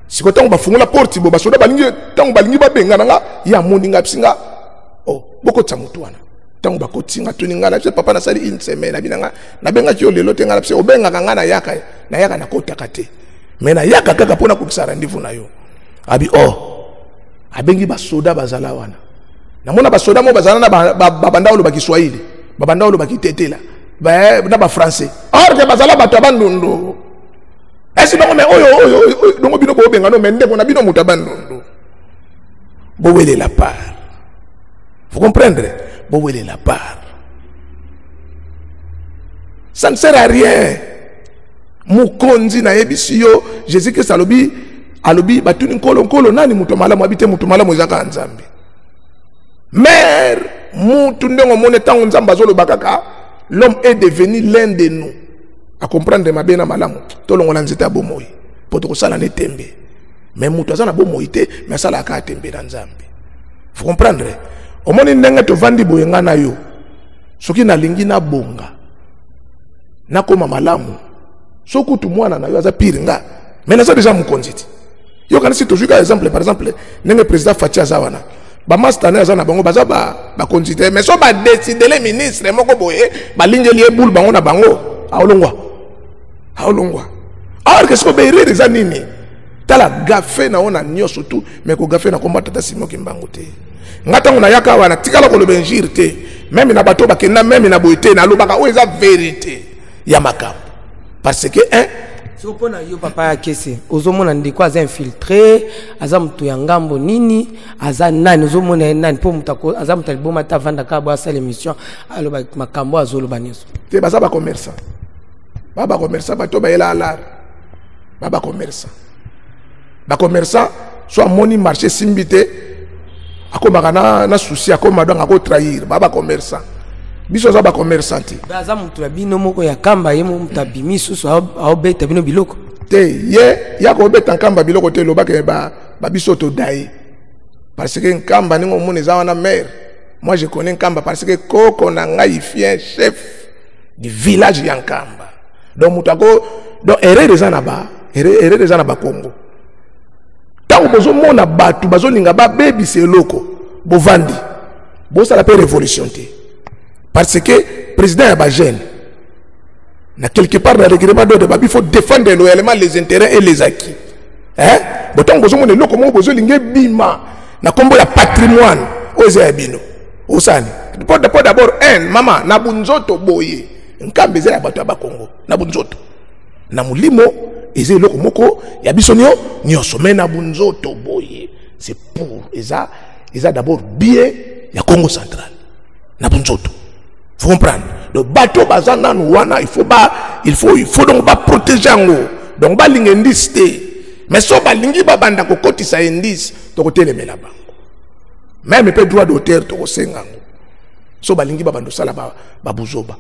A: siko tango bafungula porte bo basoda balingi tango balingi babenga nga ya moninga psinga boko tsamutuana tango bakotinga tuninga na papa na sali une semaine abinanga na benga kyo lelo tenga na pse obenga kanga na yaka na kota kate mena yaka kaka pona kubisa rendez-vous na yo abi abengi basoda bazala wana namona basoda mo bazala na babanda olo bakiswahili babanda olo bakitetela na ba français or que bazala bato abandundu esi bango me oyo dongo bino bo benga no mende ko na bino mutabandundu bo wele la part. Vous comprenez? Bon, elle est la part. Ça ne sert à rien. Mukonzi na ebisio, Jésus Christ alobi batuni nkolo nani muto malamu abite muto malamu ezaka nzambe. Mère, mutu ndongo mone tango nzamba zolo bakaka, l'homme est devenu l'un de nous. À comprendre ma bena malamu, tolongo la nzeta bomoi. Poto sala ne tembe. Mais mutu azana bomoi te, mais sala ka tembe na nzambe. Vous comprendre? Omoni ndenge to vandi boyenga na yo soki na lingi na bonga na koma malamu soku tu mwana na yo aza piringa mais na ça déjà mukonziti yo kana si toujours exemple par exemple ndenge président Fatia Zawana ba master na zana bango baza ba konzite mais so ba décider les ministres moko boye ba lingeli e boule bango na bango aolongwa alors qu'est-ce que be rire za nini tala gafe na ona nyoso tu mais ko gafe na komba tata simo kimbango te ngata ngona yaka wana tikala ko lobenjir te même na bato bakenda même na boité na lobaka o eza vérité ya makambo parce que
B: si opona yo papa kese ozomona ndiko aza infiltré aza mtu ya ngambo nini aza nani ozomona nani po mutako aza mutaliboma ta vanda ka bo asala émission aloba makambo azoloba nyeso
A: te baza ba commerçant bato ba ela alar ba commerçant soit moni marché simbité akomaka na souci akoma donc ako trahir baba commerçant biso za ba commerçant
B: baza mutu bino moko ya kamba ye mutu abimi susu aobeta bino biloko
A: te ye ya ko beta kamba biloko te lobaka ba biso to dai parce que nkamba ningo mone za wana mère moi je connais nkamba parce que koko na ngai fien chef du village ya nkamba donc mutu ako donc erreur za na ba Congo tango bozo mona batu bazo linga ba baby c'est loko bovandi bo ça la paix révolution te parce que président ya ba jeune na quelque part dans le règlement de il faut défendre loyalement les intérêts et les acquis bo tango bozo mona loko mo bozo linga bima na kombo ya patrimoine oza ya bino osani d'abord mama na bunzoto boye nkambe za ya bato ya ba Congo na bunzoto na mulimo eze loko moko ya bisonio nyoso mena bunzoto boye c'est pour eza d'abord bien ya Congo central na bunzoto faut comprendre le bateau bazana wana il faut donc ba protéger ngo donc ba lingendiste Mais so balingi babanda ko kotisa indice to ko telemela bango. Même pe droit d'auteur to ko sengango. So balingi babando sala ba buzoba.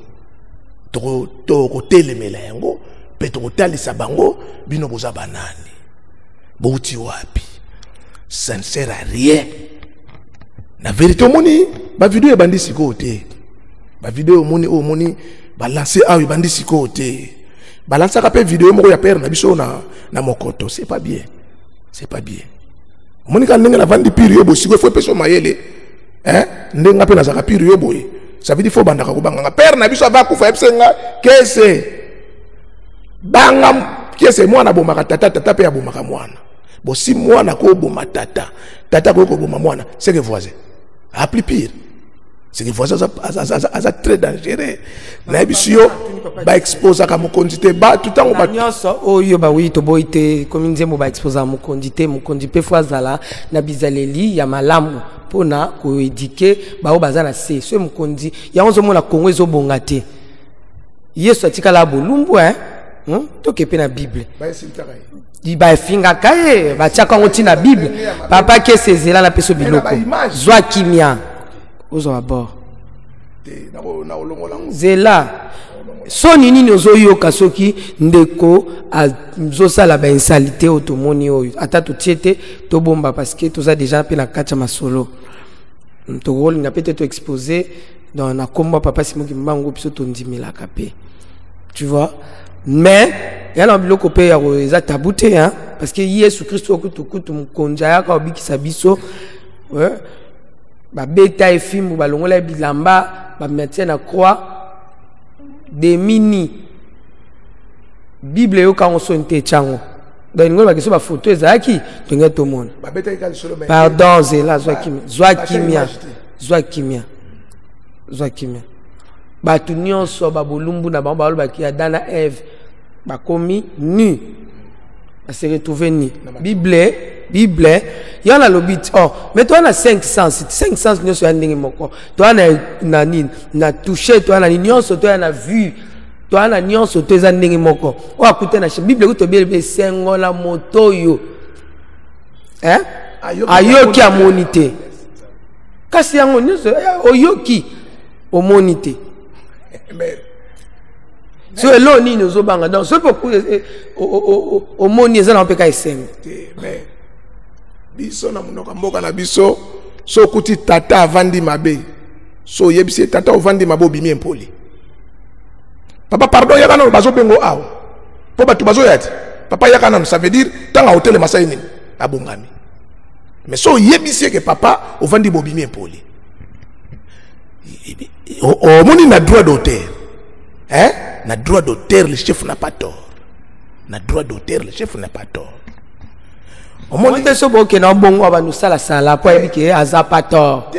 A: To ko telemela yango pe to ko talisa bango bino boza banani. Bouti wapi. Ça ne sert à rien. La vérité moni ba vidéo bandi sikote. Ba vidéo moni ba lancer a bandi sikote. Balancer ka pe vidéo moko ya père na biso na mokoto, c'est pas bien. C'est pas bien. Moni ka ndenga na vandi pire yo bosiko faut peso mayele. Hein? Ndenga pe na zaka pire yo boy. Ça veut dire faut bandaka ko banga. Père na biso va kufa epsenga kese. Banga kese mwana bomaka tata pe ya bomaka mwana. Bon si mwana ko boma tata ko boma mwana, c'est que voisin. A plus pire. C'est que voisin ça très dangereux. Na bisio ba exposer ka mokondité ba tout temps ba
B: nyonso oyo ba wi to boite comme nzembo ba exposer mokondité fois zala na bizaleli ya malamu pona ko éduquer ba o bazana se so mokondi ya onzo mona Congo ezo bongate. Yesu atikala bolumbu to kepe na Bible.
A: Ba siltaka.
B: Di ba finga kaye ba tiaka ngoti na Bible. Papa ke sezela na peso biloko. Zwa kimia. Ozo abo. Zela. So nini nozo yoka soki ndeko azosala ba insalite otomoni oyo. Ata to tiete to bomba parce que toza déjà pe na kacha masolo. To rôle na peut-être exposé dans na komba papa Simoki Mbango biso to ndimela kapé. Tu vois? Mais il y a un biloko pe ya eza tabouté hein parce que Yesu Kristo okutukutu mukonja yaka obikisa biso ba beta efimu balongola bilamba ba mettre na croix des mini Bible yo ka onso nte chango donc ngolo ba kiso ba photo ezaki to ngeto mona
A: ba beta ikali solo mais
B: pardon zela zwa kimia batu nyonso babolumbu na bango balobaki Adam na Ève bakomi nu se retrouver ni Bible yana lobit mais toi na 5 sens nyonso ya ndenge moko toi na nini na toucher toi na nyonso toi na vue toi na nyonso toi za ndenge moko o akute na Bible ko to be sengola motoyo ayoki amonite kasi yango nyonso oyoki omonite. So elo ni nozo banga donc so pour au moni ezana mpeka esengo
A: mais biso na munoko mboka na biso so kuti tata avandi mabe so yebisi tata ovandi mabo bimi empoli papa pardon yaka na bazo bengo awo po batu bazo yati papa yaka na ça veut dire tanga hotel masai nini abongami mais so yebisi que papa ovandi bobimi empoli o moni na droit d'auteur na droit d'auteur le chef n'a pas tort. Na droit d'auteur le chef n'a pas tort.
B: Au moins te so boke na bongo abanu sala po ebike azapator.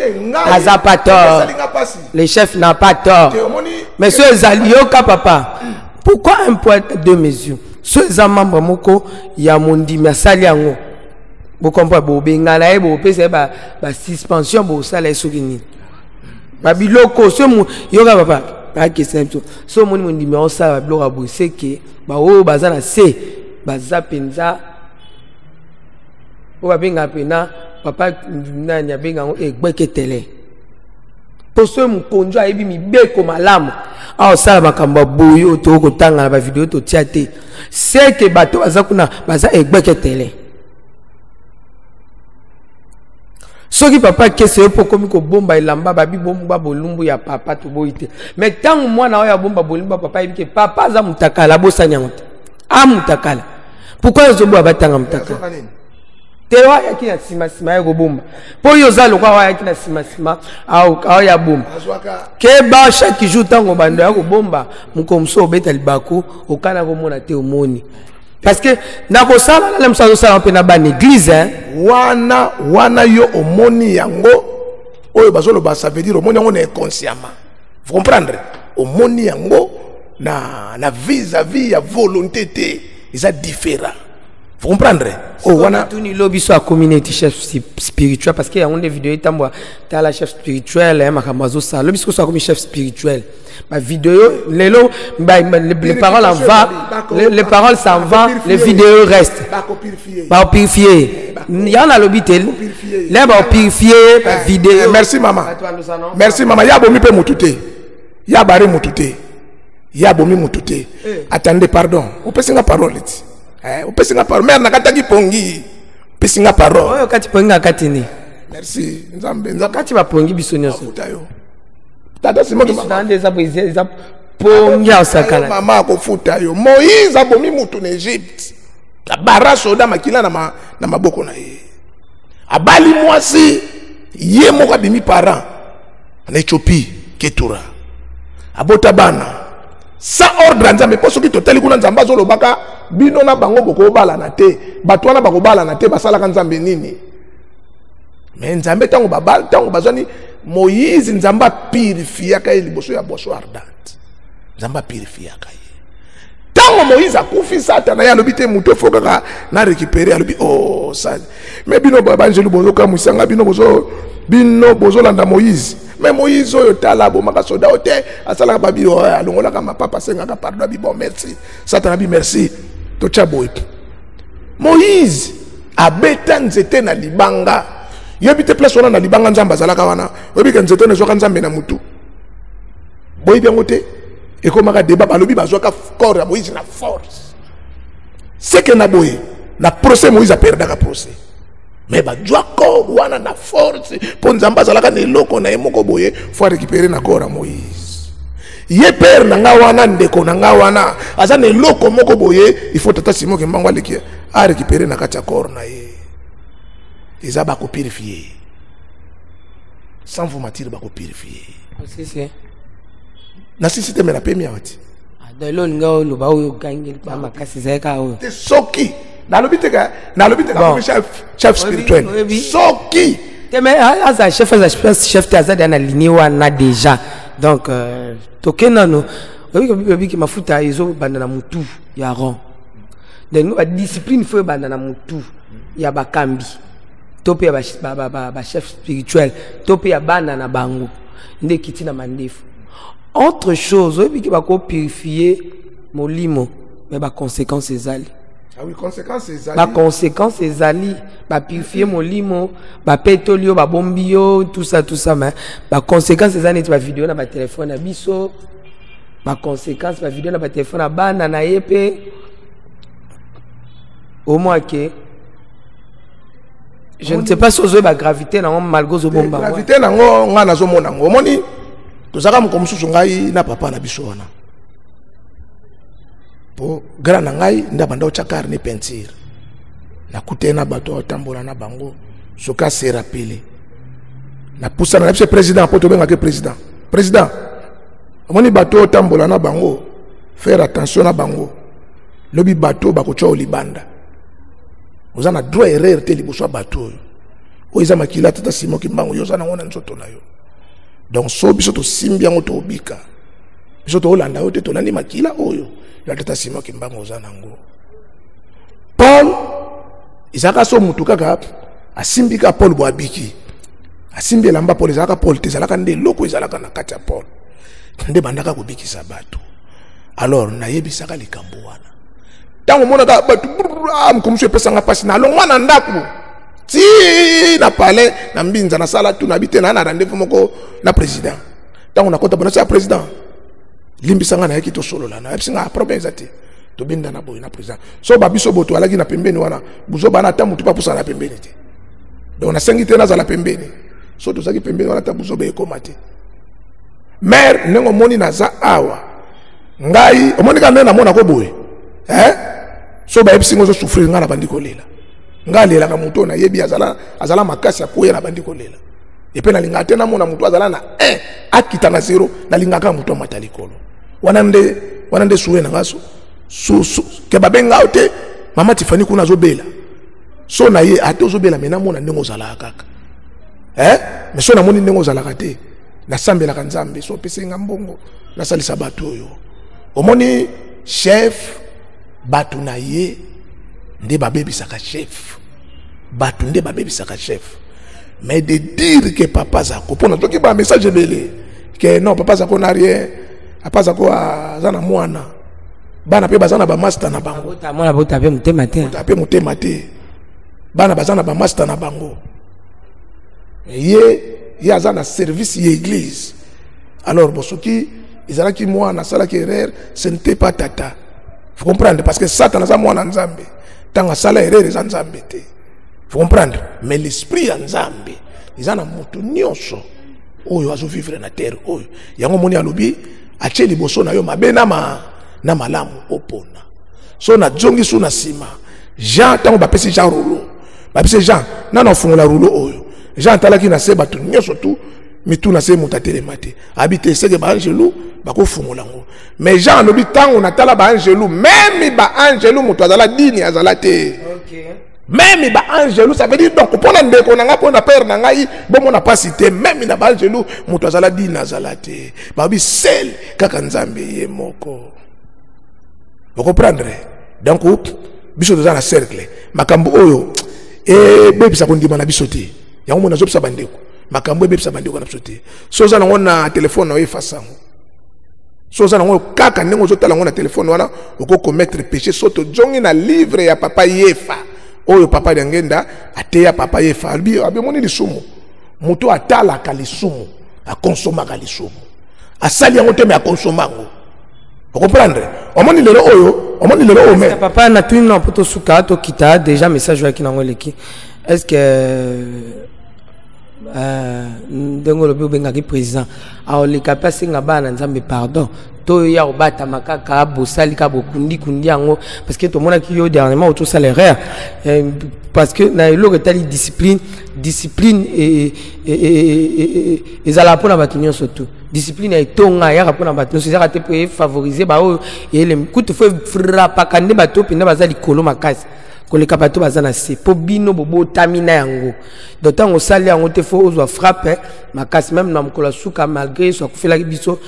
B: Le chef n'a pas tort. Mais ce ezalio ka papa. Pourquoi un poids deux mesures? Ce za membre moko ya mondi masali yango. Bo comprendre bo bengana e bo pesa ba suspension bo sala sokini. Ba biloko so yoka papa. So moni mon numéro ça bloc abo c'est que ba o bazana c'est baza penza o babenga pena papa nani abenga ngo egbeketele to so mukonjo ayebi mibeko malamu a sala makamba boyo to ko tanga ba vidéo to tiate c'est que bato baza kuna baza egbeketele soki papa kese po komi ko bomba ilamba babi bomba bolumbu ya papa to boite mais tangu mwana oya bomba bolumba papa ibike papa za mutakala bosanya ngote mutakala pourquoi ezobo abatanga mutakala tewa yaki na sima ya bomba po yo za lokwa wa yaki na sima au ya bomba ke ba chaque jour tango bando ya ko bomba mukomso obeta libako okana ko mona te omoni parce que na ko sala na msazo sala pe na ba église
A: wana yo omoni yango oyo bazolo ba ça veut dire omoni yango na inconsciemment vous comprendre omoni yango na vis-à-vis ya volonté te ils sont différents Vous comprendre?
B: Oh, wana tout ni lobby sur la communauté chef spirituel parce qu'il y a une vidéo tu as la chef spirituel makambazo ça lobby sur comme chef spirituel ma vidéo les paroles en va les paroles s'en vont les vidéos restent ba purifier il y en a lobby tel là ba purifier vidéo.
A: Merci maman, merci maman. Ya bomi pe mutute ya bare mutute ya bomi mutute. Attendez, pardon, on peut singa parole ici. On peut singa parole. Mère nakataki pongi. Peut singa parole.
B: Oh kati pongi akatini.
A: Merci. Nzambe
B: kati ba pongi bisonyo so.
A: Tata simo ki
B: dans des abris pongi osakala.
A: Mama ko futa yo. Moïse abomi mutu en Égypte. Kabara soda makila na maboko na ye. Abali mwasi ye moko abimi parent en Éthiopie Ketura. Abota bana. Sans ordre nzambe poso ki totali kuna nzamba zo lobaka bino na bango boko bala na te batwana bako bala na te basala ka nzambe nini mais nzambe tango babal tango bazoni Moïse nzamba purifia ka liboso ya boso ardente nzamba purifia ka ye tango Moïse akufi satana ya lobite muto foka na récupérer alobi oh ça mais bino babanjelu bozo ka musanga bino bozo landa Moïse. Mais Moïse oyo tala bo maka soda ote asala ba bi alongola ka mapapa senga ka pardon bi bon merci Satan bi merci to chaboy. Moïse abeta nzete na libanga yebite place wana na libanga nzamba zalaka wana obi ka nzete ne zoka nzambe na mutu boy bien ngote e ko maka débat balobi bazoka corps ya Moïse na force c'est que na boy na procès Moïse a perdu ka procès. Mais ba jwa corps wana na force pour nzamba zalaka ne loko na emoko boye faut récupérer na corps à Moïse. Ye père na nga wana ndeko na nga wana aza ne loko moko boye il faut tata simo ke mbango aleki a récupérer na kati ya corps na ye. Eza ba ko purifier. Sans vous mentir ba ko purifier.
B: Si.
A: Na sisi te me la pemi awati.
B: Adolo ngao lo ba o gangi ba makasi zeka o.
A: Te soki na lobite chef spirituel soki
B: mais as chef t'as dans la lignée wana déjà donc tokena no obi ki mafuta izo bandana mutu ya ron donc ba discipline faut bandana mutu ya bakambi tope ya ba chef spirituel tope ya bana na bango nde kiti na mandefu autre chose obi ki ba ko purifier molimo mais ba conséquences ezali.
A: Ah oui, conséquence ezali.
B: La conséquence ezali, ba purifier molimo, ba pétolio, ba bombio, tout ça mais ba conséquence ezali ba vidéo na ba téléphone na biso. Ba conséquence ba vidéo na ba téléphone na bana na yepe. Au moins que je ne sais pas si ba gravité na malgo zo bomba.
A: Gravité na ngo ngana zo mona ngo. Omoni tozaka mukomususu ngai na papa na biso wana. Po grand ngai ndabanda ochakar ni peinture na kutena bato otambola na bango soka se rappeler na poussa na le président poto benga ke président amoni bato otambola na bango faire attention na bango lobi bato bakocha olibanda ozana droit erreur te liboso bato o iza makila tata simo kimbango yo zana ngona nzoto na yo donc so biso to simbia ngoto obika biso to olanda yo te to landi makila oyo ya tata simo kimbango ozana ngo Paul izaka so mutu kaka asimbika Paul boabiki asimbi elamba Paul izaka Paul te zalaka nde loko izalaka na kati ya Paul nde bandaka kobikisa bato alors nayebisaka likambo wana tango mona ka bato mkomso epesanga pasi na longwa na ndaku ti na palais na mbinza na sala tu na bite na rendez-vous moko na président tango nakota bona sa président limbisanga na yeki to solo la na episinga problème zati to binda na boy na président so babiso boto alaki na pembeni wana buzo bana ta mutu pa pusa na pembeni te donc na sengi te na za la pembeni so to zaki pembeni wana ta buzo be komate mère nengo moni na za awa ngai omoni ka nena mona ko boy so ba episinga zo souffrir ngana bandiko lela ngalela ka mutu na yebi azala makasi akoya na bandiko lela epe na linga te na mona mutu azala na 1 akita na 0 na linga ka mutu matalikolo wana nde suwe na ngaso su ke babenga ote mama Tifani kuna zo bela so na ye ate zo bela mena mona ndengo zala kaka mais so na moni ndengo zala kate na sambela ka nzambe so pesenga mbongo na salisa bato yo omoni chef bato na ye nde babebisaka chef bato nde babebisaka chef. Mais de dire que papa Zako pour notre un message belé que non papa Zako n'a rien, papa Zako a zana mwana bana pe bazana ba master na bango
B: mwana bota pe mutema te
A: tape mutema te bana bazana ba master na bango ye azana service ye église. Alors bosoki izala ki mwana sala ki erreur, ce n'était pas tata. Vous comprenez parce que Satan a mwana nzambe tanga sala erreur za nzambe te. Vous comprenez? Mais l'esprit en Zambie, ils en ont monté nyonso. Oyo azo vivre na terre oyo. Yango moni alobi ache liboso na yo mabe na malamu opona. So na jongi su na sima. Jean tango ba pesi Jean rouleau. Ba pesi Jean na na fungola rouleau oyo. Jean talaki na se batu nyonso tu mitu na se mutatele mate. Habite seke ba angelou ba ko fungola ngo. Mais Jean alobi tango na tala ba angelou même ba angelou mutu azala dini azala te.
B: OK.
A: Même ba angelou ça veut dire donc pour na ndeko na nga pour na père na ngai bon na pas cité même na ba angelou mutu azala di nazalate ba bi sel kaka nzambe ye moko. Vous comprendre? Donc biso dans un cercle makambo oyo e bebi sa kondima na biso te yango mona zopsa bandeko makambo bebi sa bandeko na biso te so za na téléphone na efasango so za na kaka ndenge ozotala na téléphone wana oko commettre péché soto jongi na livre ya papa Yefa. Oyo papa ngenda ateya papa Yefa albi abemoni lisumu muto atala ka lisumu a consomma ka lisumu asali yango te me a consomma ngo. Vous comprenez? Omoni lelo oyo me
B: papa na twin na poto suka to kita déjà message wa kinango leki. Est-ce que ndengolo be benga ki président a le kapasi ngaba na nzambe pardon to ya obata makaka bosali ka bokundi kundi yango parce que to mona ki yo dernièrement auto salaire parce que na lo retali discipline et ezala pona batunyo surtout discipline et tonga ya rapona batunyo c'est ça pour favoriser ba o et le coup faut frappa kande bato pinda bazali kolo makasi koleka bato bazana se po bino bobo tamina yango d'autant osali yango te fo ozwa frappe makasi même na mkola suka malgré so kufela biso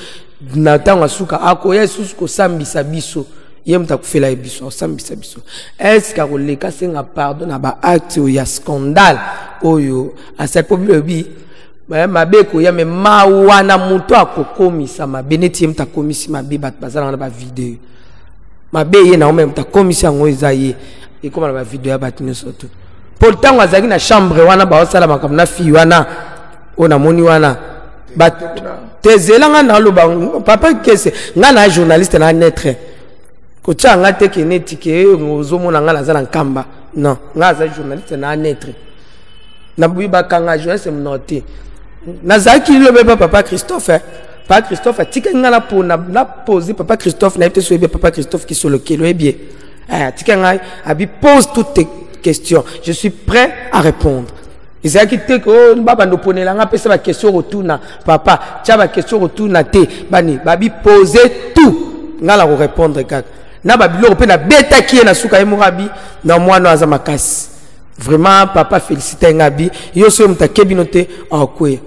B: na tango suka akoya susu ko sambisa biso yemta kufela biso sambisa biso est-ce que koleka senga pardon na ba acte ya scandale oyo asa po bi mabeko ya me mawana muto akokomisa mabeneti yemta komisi mabe bat bazana na ba vidéo mabe ye na même ta komisi yango ezaye et comme la vidéo ya batine surtout pour le temps azaki na chambre wana ba osala makambo na fi wana ona moni wana bat tezelanga na lo ba papa kese nga na journaliste na netre ko tanga te ke netike ozo mona nga na zala nkamba non nga za journaliste na netre na buiba kanga journaliste mnoté na zaki lo be papa Christophe Papa Christophe a tika nga na poser papa Christophe na été sur papa Christophe qui sur le kilo est bien. Tika abi pose toutes tes questions. Je suis prêt à répondre. Et c'est qui te ko baba no ponela nga pesa ba question retourna papa, tia ba question retourna te bani babi poser tout. Nga la répondre kaka. Na babi lo pe na beta ki na suka e morabi na mwana aza makasi. Vraiment papa félicite ngabi yo so mta kebinote akwe.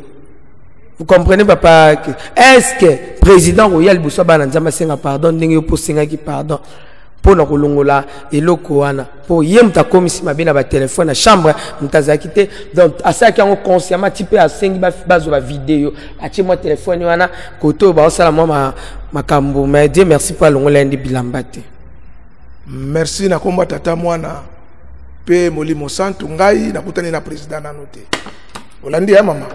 B: Vous comprenez papa? Est-ce que président royal Boussoba Nzamba senga pardon ndenge po senga ki pardon pour na kolongola eloko wana pour yemta komisi mabina ba téléphone na chambre mtazaki te donc asaki yango consciemment type a sengi bazo ba vidéo atie moi téléphone wana koto ba osala moi makambo mais Dieu merci pour longola ndi bilamba te.
A: Merci na komba tata mwana pe molimo santu ngai na kutani na président na noté olandi ya mama.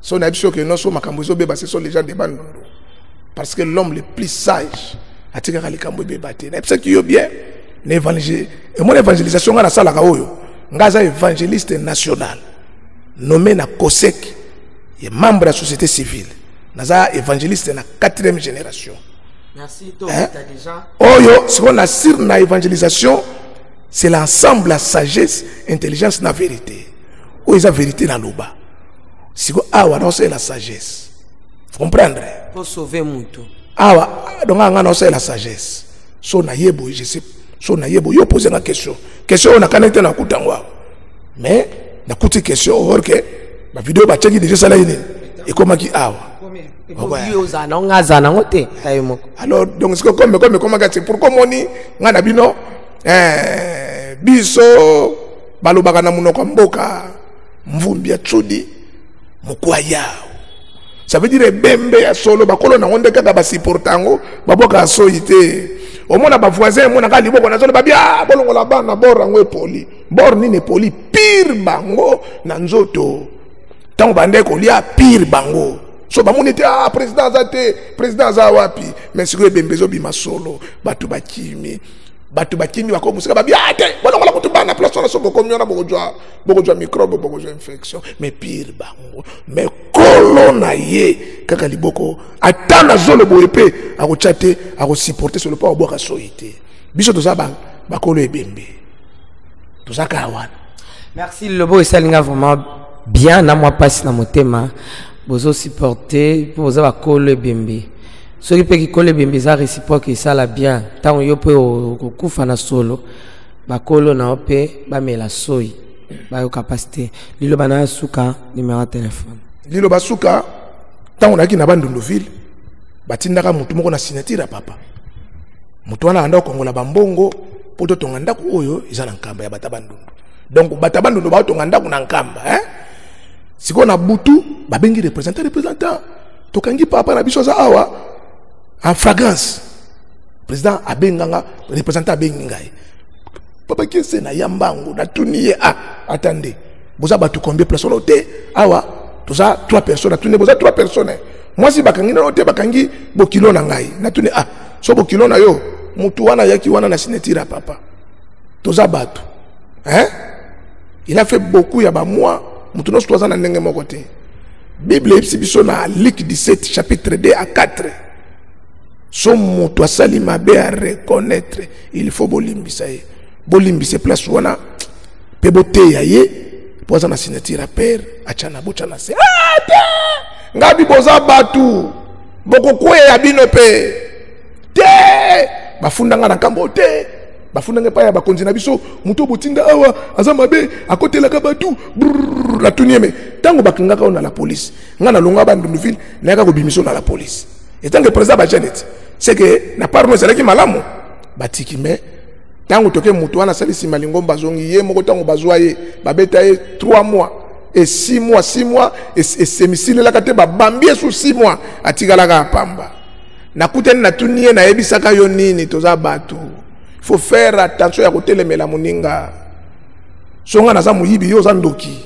A: So na biso que non so makambo zo beba ce sont les gens de Bandondo parce que l'homme le plus sage a tika kali kambo beba te na biso ki yo bien na évangile et mon évangélisation na sala ka oyo ngaza évangéliste national nommé na COSEC et membre de la société civile naza évangéliste na 4e génération.
B: Merci toi déjà
A: oyo ce qu'on assure na évangélisation c'est l'ensemble la sagesse intelligence na vérité ou la vérité na loba. Si vous avez la sagesse, vous comprenez?
B: Pour sauver Moutou.
A: Donc, on a la sagesse. So na yebo, je sais. So na yebo, yo pose la question. Question, on a connecté na kutangwa. Mais, na kuti question, or que, la vidéo va checker déjà ça là. Et comment qui awa? Alors, donc, c'est comme, comment gâter? Pourquoi on y, on a bino, biso balobaka na munoko mboka mvumbi ya tsudi mukwa yao. Ça veut dire bembe ya solo bakolo na ngonde kaka basiportango baboka soite. Omona ba voisin mona ka liboko na zolo babia bolongo la bana bora ngwe poli. Bor ni ne poli pire bango na nzoto. Tango bande ko lia pire bango. So ba monete président za wapi. Mais siko bembezo bima solo batu bakimi. Batu bakimi bako musika babia ate bolongo la mutu bana place na so boko miona boko jwa microbe boko jwa infection mais pire bango. Mais kolona ye kaka liboko atana zolo boepe ako chate ako supporter sur le pas oboka soité biso toza bakolo ebembe toza kawana.
B: Merci Lobo et Salinga vraiment bien na moi passe na motema bozo supporter pour boza bakolo ebembe so ki pe ki kolo ebembe za réciproque et ça la bien tant yo pe okufa na solo bakolo na ope ba mela soyi ba yo capacité lilo bana suka numéro de téléphone
A: lilo basuka tango naki na bandundoville batindaka mutu moko na signature papa mutu wana anda kongola bambongo poto tonga ndako oyo eza na nkamba ya batabandundu donc batabandundu ba tonga ndako na nkamba siko na butu babengi représentant tokangi papa na biso za awa en fragrance président abenganga représentant abengi ngai papa kese na yambango na tuniye attendez boza batu combien personnes ote awa toza 3 personnes tuniye boza 3 personnes moi si bakangi na ote bakangi bokilo na ngai na tuniye so bokilo na yo mutu wana yaki wana na signature papa toza batu il a fait beaucoup ya ba mois mutu no toza na ndenge moko te Bible ipsibiso na Luc 17 chapitre 2 à 4 son mutu asali mabe à reconnaître il faut bolimbisa ye bolimbisa place wana pe bote ya ye poza na signature père achana bochana se ngabi boza batu boko kwe ya bino pe te bafunda nga na kambo te bafunda nga pa ya bakonzi na biso muto botinga awa aza mabe akotela ka batu la tunieme tango bakinga ka na la police nga na longa ba ndunduville na ka ko bimiso na la police et tant que président ba Janet c'est que na parno c'est ki malamu batiki mais tango toke mutu wana salisi malingo bazongi ye moko tango bazwa ye babeta ye 3 mois et 6 mois et semisile la kate ba bambie sous 6 mois atigala ka pamba na kuteni na tuniye na yebisaka yo nini toza batu il faut faire attention ya kotelemela moninga songa na za muyibi yo za ndoki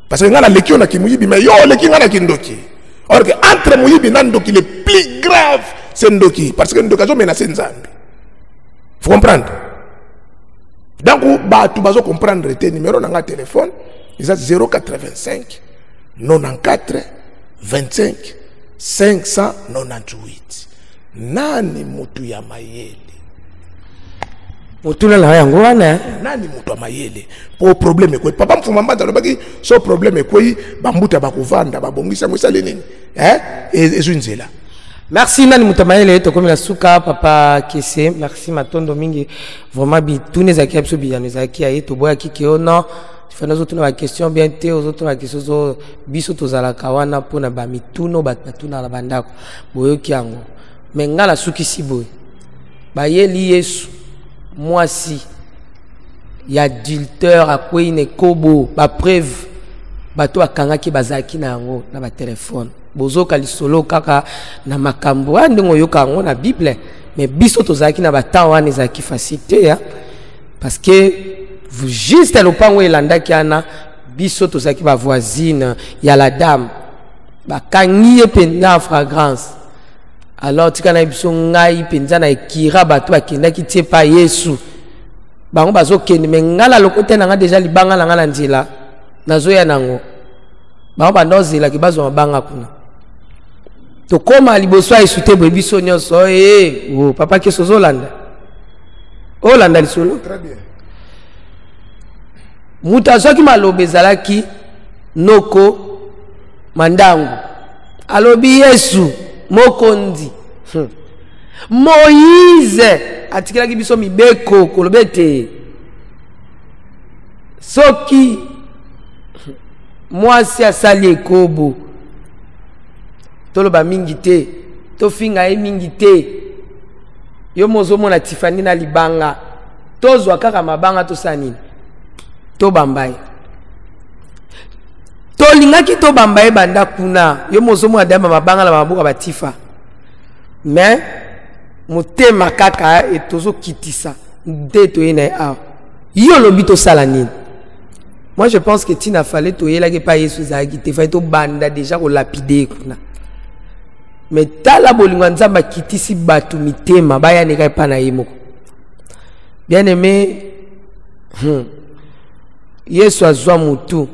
A: parce que ngana lekio na kimuyibi mais yo leki ngana kindoki or que entre muyibi na ndoki le plus grave c'est ndoki parce que ndoka zo menacer nzambi. Vous comprenez? Donc, tu vas comprendre tes numéros dans le téléphone. Ils ont 085 94 25 598. Nani mutu ya mayele?
B: Mutu la yango wana.
A: Nani mutu ya mayele? Pour problème quoi? Papa mfuma mbanda lobaki so problème quoi? Bambuta bakuvanda babongisa musale nini? Ezunzela.
B: Merci Nani Mutamaele to comme la souka papa Kese merci matondo mingi vraiment bi tous les akis absolu ya les akis aye to boya kike ona tu fais nos autres la question bien te aux autres la question zo biso to zala kawana pona ba mituno batuna la bandako boyo kiango menga la suki siboy ba yeli Yesu moi si ya adulteur akwe ne kobo ba preuve bato akanga ki bazaki na yango na ba téléphone bozoka lisolo kaka na makambo ndingo yoka ngo na Bible mais biso tozaki na batawa nezaki facilité parce que vous juste le pango elanda kiana biso tozaki ba voisine ya la dame ba kangiye penda fragrance alors tikana biso ngai penza na ekira bato bakenda kitie pa Yesu bango bazokende mengala lokote na nga déjà libanga na nga na nzela nazoya nango bango bandozela ki bazo mabanga kuna to koma liboso aisute biso nyonso papa ke sozo landa olanda lisolo
A: très bien
B: muta soki malobe zalaki noko mandangu alobi Yesu mokondi Moïse atikilaki biso mibeko kolobete soki mwasi asali ekobo toloba mingi te to finga e mingi te yo mozo mona Tiffany na libanga tozwa kaka mabanga tosanini to bambaye to lingaki to bambaye banda kuna yo mozomo adama mabanga la mabuka batifa mais motema kaka et tozo kitisa nde to ene a yo lobi to sala nini. Moi je pense que Tina fallait to yela ke pa Yesu za ki te fa to banda déjà ko lapider kuna mais tala bolingo nzamba kitisi batu mitema baya ne kai pa na yimo. Bien aimé, Yesu azwa mutu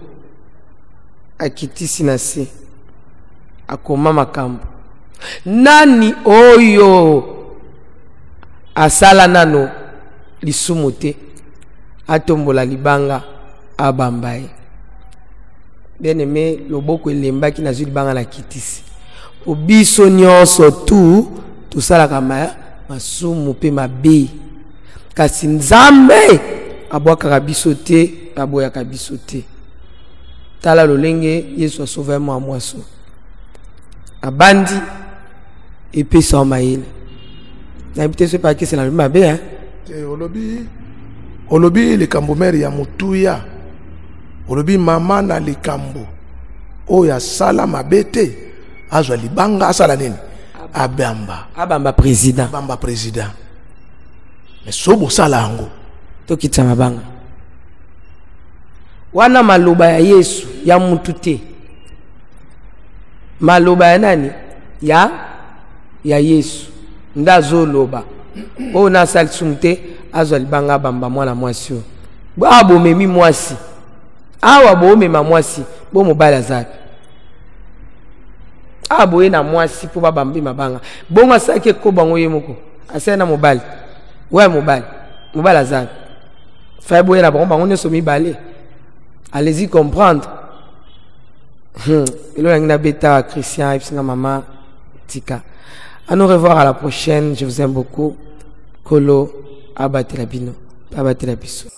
B: akitisi nasi akoma makambo nani oyo asala nano lisumu te atombola libanga abambaye. Bien aimé, loboko elembaki na libanga na kitisi obiso nyonso tu sala kama masumu pe mabe kasi nzambe abwaka biso te aboyaka biso te. Tala lolenge Yesu asauve moi mwaso abandi epesa omayele na bité ce pas que c'est la même mabe hein
A: te olobi likambo mere ya mutuya olobi mama na likambo oya sala mabete azwa libanga asala nini abamba président mais sobo sala yango
B: tokita mabanga wana maloba ya Yesu ya mutu te maloba ya nani ya Yesu ndazo loba o na sal sumte azwa libanga bamba mwana mwasi abo memi mwasi awa bo mema mwasi bo mobala zaki abo ena mwasi po babambi mabanga bo masake ko bango yemoko asena mobali ouais mobile azal fait boyer la bombe on ne somi balé allez-y comprendre et là on a bêta Christian et singa maman tika à nous revoir à la prochaine. Je vous aime beaucoup. Kolo abatela bino abatela biso.